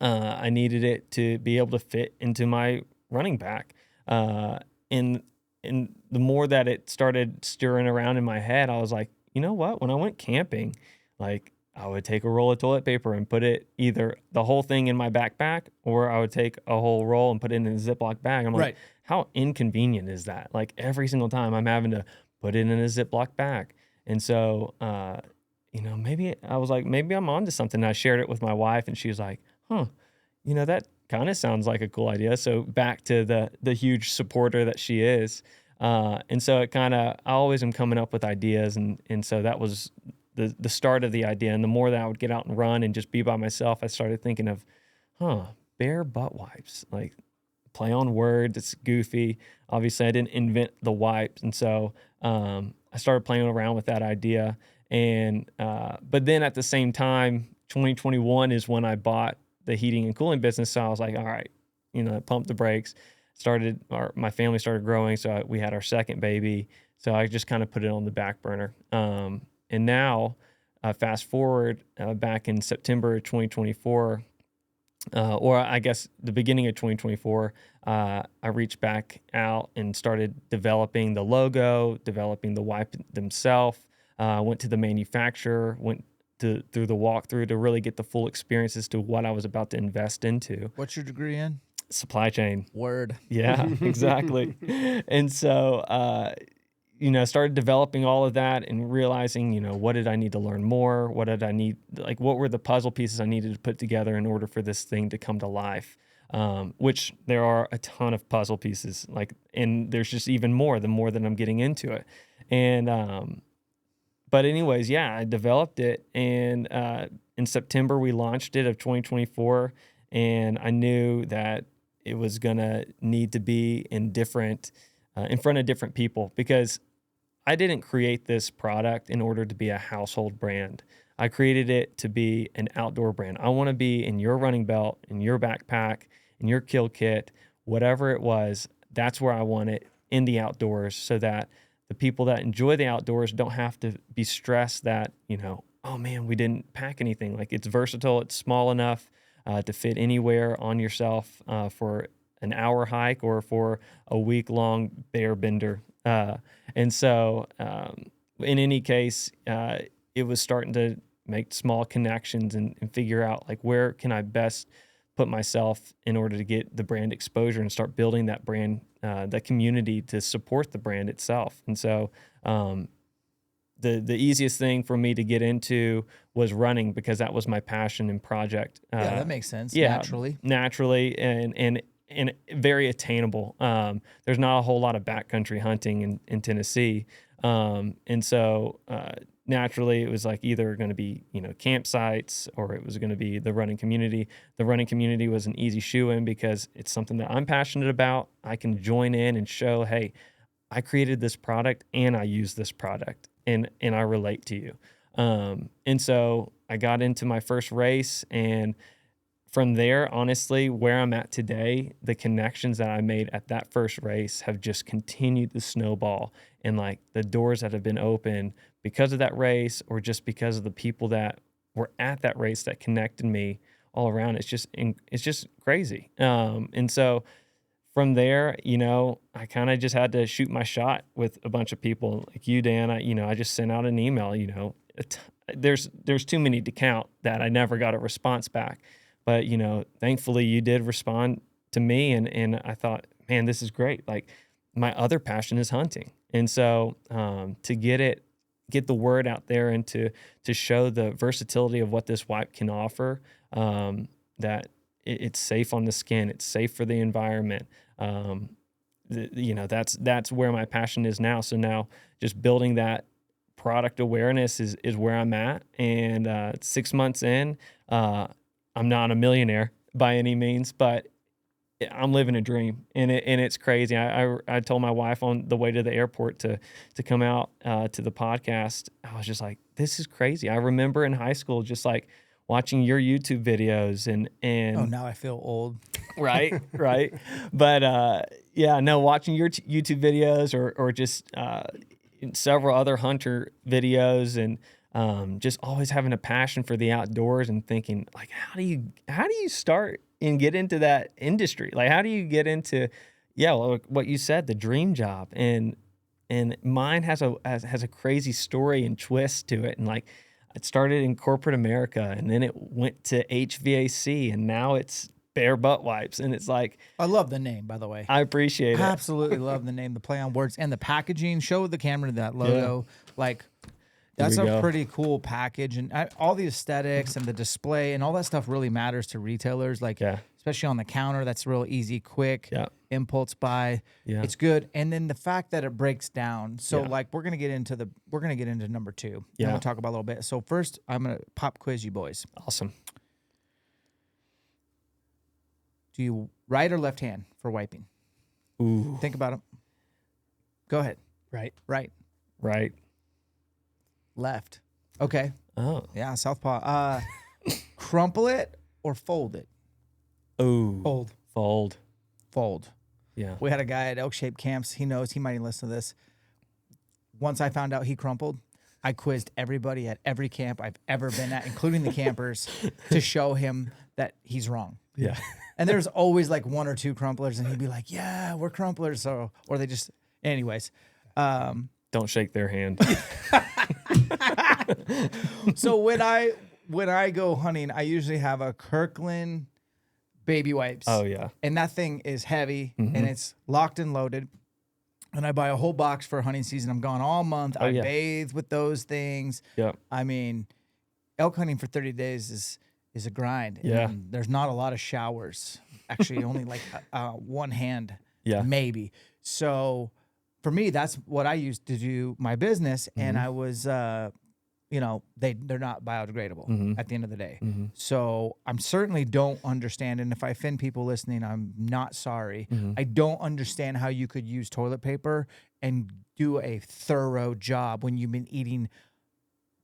I needed it to be able to fit into my running back. And the more that it started stirring around in my head, I was like, you know what? When I went camping, like, I would take a roll of toilet paper and put it either the whole thing in my backpack, or I would take a whole roll and put it in a Ziploc bag. I'm like, Right. how inconvenient is that? Like, every single time I'm having to put it in a Ziploc bag. And so, you know, maybe I was like, maybe I'm onto something. And I shared it with my wife, and she was like, huh, you know, that kind of sounds like a cool idea. So back to the huge supporter that she is. And so it kind of, I always am coming up with ideas. And so that was the start of the idea. And the more that I would get out and run and just be by myself, I started thinking of, bare butt wipes, like, play on words. It's goofy. Obviously I didn't invent the wipes. And so, I started playing around with that idea. And, but then at the same time, 2021 is when I bought the heating and cooling business. So I was like, all right, you know, pump the brakes. My family started growing. So we had our second baby. So I just kind of put it on the back burner. And now, fast forward back in September 2024, or I guess the beginning of 2024, I reached back out and started developing the logo, developing the wipe themselves. Went to the manufacturer, through the walkthrough to really get the full experience as to what I was about to invest into. What's your degree in? Supply chain. Word. Yeah, exactly. And so, you know, started developing all of that and realizing, you know, what did I need to learn more? What did I need? Like, what were the puzzle pieces I needed to put together in order for this thing to come to life? Which there are a ton of puzzle pieces, like, and there's just even more, the more that I'm getting into it. And, but anyways, yeah, I developed it, and in September we launched it of 2024, and I knew that it was gonna need to be in front of different people, because I didn't create this product in order to be a household brand. I created it to be an outdoor brand. I want to be in your running belt, in your backpack, in your kill kit, whatever it was. That's where I want it, in the outdoors, so that the people that enjoy the outdoors don't have to be stressed that, you know, oh man, we didn't pack anything. Like, it's versatile. It's small enough to fit anywhere on yourself for an hour hike or for a week-long bear bender. And so in any case, it was starting to make small connections and figure out, like, where can I best put myself in order to get the brand exposure and start building that brand, that community to support the brand itself. And so the easiest thing for me to get into was running, because that was my passion and project. Yeah, that makes sense. Yeah, Naturally. and very attainable. There's not a whole lot of backcountry hunting in Tennessee. And so naturally it was like either going to be, you know, campsites, or it was going to be the running community. The running community was an easy shoe-in because it's something that I'm passionate about. I can join in and show, hey, I created this product and I use this product, and I relate to you. And so I got into my first race, and from there, honestly, where I'm at today, the connections that I made at that first race have just continued to snowball. And like, the doors that have been open because of that race, or just because of the people that were at that race that connected me all around, it's just crazy. And so from there, you know, I kind of just had to shoot my shot with a bunch of people like you, Dan. I just sent out an email, you know, there's too many to count that I never got a response back. But, you know, thankfully you did respond to me, and I thought, man, this is great. Like, my other passion is hunting. And so to get the word out there, and to show the versatility of what this wipe can offer, that it's safe on the skin, it's safe for the environment, That's where my passion is now. So now just building that product awareness is where I'm at. And 6 months in, I'm not a millionaire by any means, but I'm living a dream, and it's crazy. I told my wife on the way to the airport to come out to the podcast. I was just like, this is crazy. I remember in high school just like watching your YouTube videos and Oh, now I feel old. right. But watching your YouTube videos or just several other hunter videos and just always having a passion for the outdoors and thinking like, how do you start and get into that industry? Like, how do you get into, what you said, the dream job? And mine has a crazy story and twist to it. And like, it started in corporate America, and then it went to HVAC, and now it's bare butt wipes. And it's like, I love the name, by the way. I appreciate it. Absolutely love the name, the play on words, and the packaging. Show the camera that logo. Like, that's a pretty cool package, and all the aesthetics and the display and all that stuff really matters to retailers. Like, especially on the counter, that's real easy, quick, impulse buy. Yeah. It's good, and then the fact that it breaks down. So, like, we're gonna get into number 2. Yeah, we'll talk about a little bit. So first, I'm gonna pop quiz you boys. Awesome. Do you right or left hand for wiping? Ooh. Think about it. Go ahead. Right. Left. Okay. Oh. Yeah, southpaw. Crumple it or fold it? Ooh. Fold. Yeah. We had a guy at ELKSHAPE camps. He knows. He might even listen to this. Once I found out he crumpled, I quizzed everybody at every camp I've ever been at, including the campers, to show him that he's wrong. Yeah. And there's always like 1 or 2 crumplers, and he'd be like, yeah, we're crumplers. So, or they just, anyways. Don't shake their hand. So when I go hunting, I usually have a Kirkland baby wipes. Oh yeah. And that thing is heavy, and it's locked and loaded. And I buy a whole box for hunting season. I'm gone all month. I bathe with those things. Yeah. I mean, elk hunting for 30 days is a grind. Yeah. And there's not a lot of showers. Actually, only like one hand, maybe. So for me, that's what I used to do my business. And I was, they're not biodegradable at the end of the day. So I'm certainly don't understand. And if I offend people listening, I'm not sorry. I don't understand how you could use toilet paper and do a thorough job when you've been eating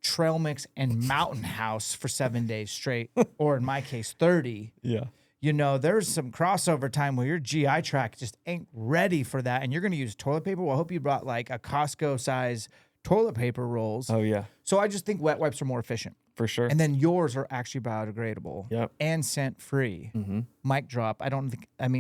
trail mix and Mountain House for 7 days straight, or in my case, 30. Yeah. You know, there's some crossover time where your GI tract just ain't ready for that, and you're going to use toilet paper. Well, I hope you brought like a Costco size toilet paper rolls. Oh yeah. So I just think wet wipes are more efficient. For sure. And then yours are actually biodegradable and scent free. Mic drop.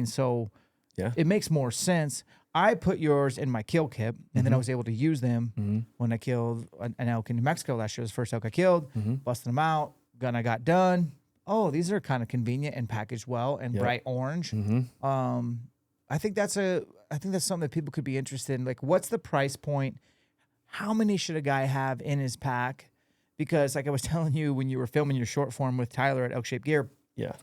So it makes more sense. I put yours in my kill kit, and then I was able to use them when I killed an elk in New Mexico last year. It was the first elk I killed, busted them out, gun I got done. Oh, these are kind of convenient and packaged well and bright orange. I think that's something that people could be interested in. Like, what's the price point? How many should a guy have in his pack? Because like I was telling you when you were filming your short form with Tyler at ELKSHAPE Gear,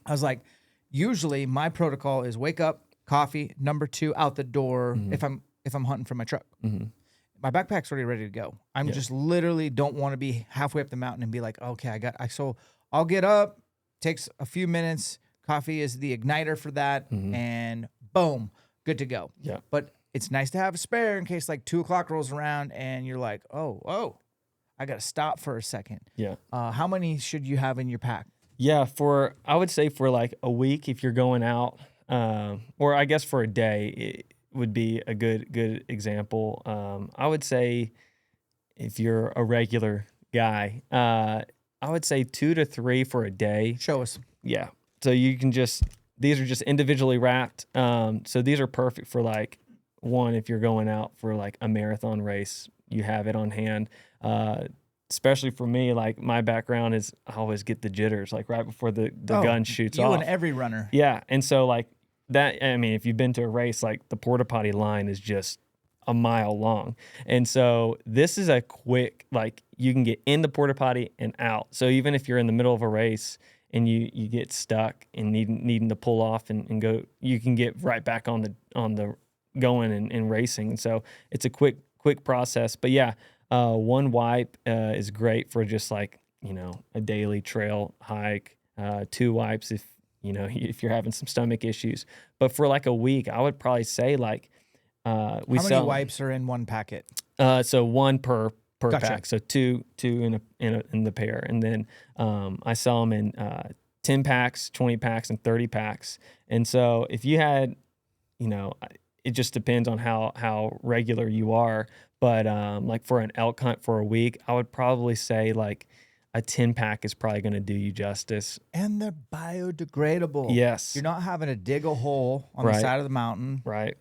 I was like, usually my protocol is wake up, coffee, number 2 out the door if I'm hunting from my truck. My backpack's already ready to go. I'm just literally don't want to be halfway up the mountain and be like, okay, so I'll get up, takes a few minutes. Coffee is the igniter for that, and boom, good to go. Yeah. But it's nice to have a spare in case like 2 o'clock rolls around and you're like, oh, I got to stop for a second. Yeah. How many should you have in your pack? Yeah, I would say for like a week if you're going out, or I guess for a day, it would be a good example. I would say if you're a regular guy, I would say 2 to 3 for a day. Show us. Yeah. So you can these are just individually wrapped. So these are perfect for like one, if you're going out for like a marathon race, you have it on hand. Especially for me, like my background is I always get the jitters like right before the gun shoots off. You and every runner. Yeah. And so like that, I mean, if you've been to a race, like the porta potty line is just a mile long. And so this is a quick, like you can get in the porta potty and out. So even if you're in the middle of a race and you get stuck and needing to pull off and go, you can get right back on the going and racing. And so it's a quick process. But yeah, one wipe is great for just like, a daily trail hike. 2 wipes if you're having some stomach issues. But for like a week, I would probably say like How many wipes are in one packet? So 1 per Gotcha. pack. So two in the pair, and then I sell them in 10 packs, 20 packs, and 30 packs. And so if you had, it just depends on how regular you are. But like for an elk hunt for a week, I would probably say like a 10 pack is probably going to do you justice. And they're biodegradable. Yes. You're not having to dig a hole on the Right. side of the mountain. Right.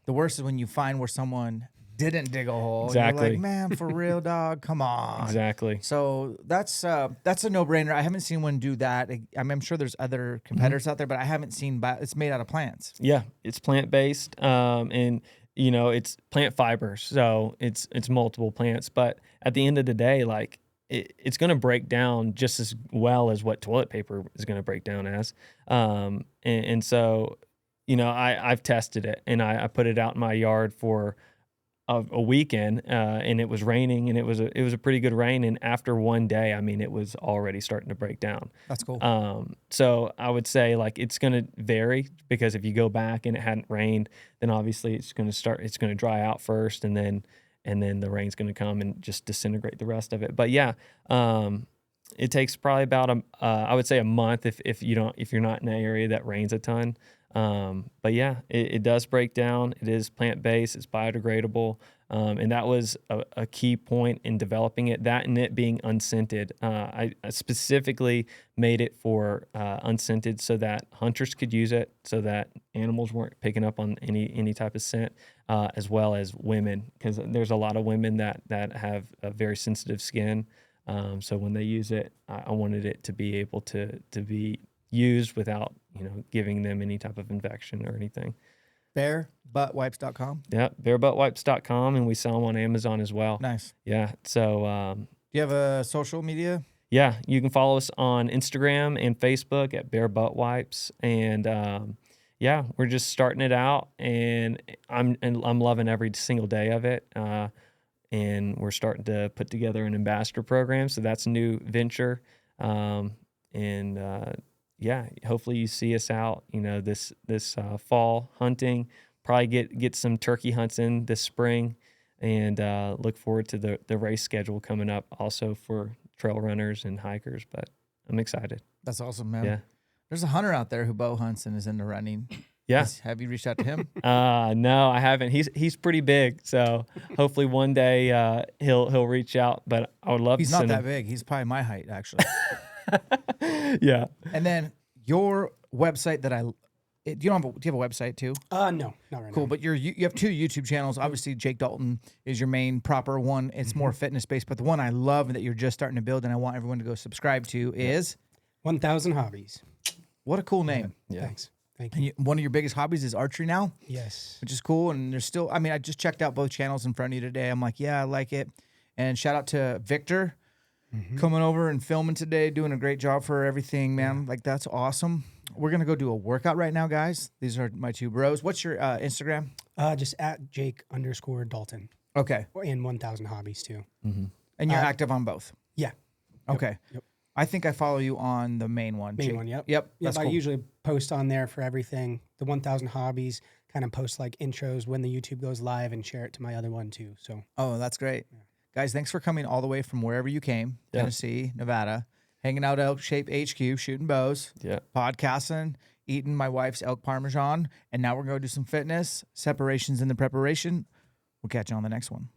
The worst is when you find where someone didn't dig a hole. Exactly. You're like, man, for real, dog, come on. Exactly. So that's a no-brainer. I haven't seen one do that. I'm sure there's other competitors out there, but I haven't seen. It's made out of plants. Yeah, it's plant-based, and it's plant fibers, so it's multiple plants. But at the end of the day, like it's going to break down just as well as what toilet paper is going to break down as. And so, I've tested it, and I put it out in my yard for a weekend, and it was raining, and it was a pretty good rain. And after one day, I mean, it was already starting to break down. That's cool. So I would say like it's going to vary, because if you go back and it hadn't rained, then obviously it's going to dry out first, and then the rain's going to come and just disintegrate the rest of it. But yeah, it takes probably about I would say a month if you're not in an area that rains a ton. But yeah, it does break down. It is plant-based. It's biodegradable. And that was a key point in developing it, that and it being unscented. I specifically made it for unscented so that hunters could use it, so that animals weren't picking up on any type of scent, as well as women, because there's a lot of women that have a very sensitive skin. So when they use it, I wanted it to be able to be used without giving them any type of infection or anything. Bearbuttwipes.com. Yeah, bearbuttwipes.com, and we sell them on Amazon as well. Nice. Yeah, so Do you have a social media? yeah, you can follow us on Instagram and Facebook at Bear Butt Wipes, and yeah, we're just starting it out, and I'm loving every single day of it. And we're starting to put together an ambassador program, so that's a new venture. Yeah, hopefully you see us out, this fall hunting. Probably get some turkey hunts in this spring, and look forward to the race schedule coming up also for trail runners and hikers. But I'm excited. That's awesome, man. Yeah. There's a hunter out there who bow hunts and is into running. Yeah. Have you reached out to him? No, I haven't. He's pretty big, so hopefully one day he'll reach out. But I would love. He's to not send that him. big. He's probably my height, actually. Yeah. And then your website that do you have a website too? No, not right Cool, now. but you have 2 YouTube channels. Obviously, Jake Dalton is your main proper one. It's more fitness based, but the one I love that you're just starting to build and I want everyone to go subscribe to is 1,000 Hobbies. what a cool name. Yeah. Thanks. Thank And you. one of your biggest hobbies is archery now, Yes. which is cool. And there's still, I mean, I just checked out both channels in front of you today. I'm like, yeah, I like it. And shout out to Victor coming over and filming today, doing a great job for everything, man. Like, that's awesome. We're going to go do a workout right now, guys. These are my 2 bros. What's your Instagram? Just at Jake_Dalton. Okay. And 1,000 Hobbies too. And you're active on both? Yeah. Okay. Yep. I think I follow you on the main one. Main one, yep. Yep. Yep, That's I cool. usually post on there for everything. The 1,000 Hobbies kind of post like intros when the YouTube goes live and share it to my other one too. So Oh, that's great. Guys, thanks for coming all the way from wherever you came, Yeah. Tennessee, Nevada, hanging out at ELKSHAPE HQ, shooting bows, Yeah. podcasting, eating my wife's elk parmesan, and now we're going to do some fitness, separations in the preparation. We'll catch you on the next one.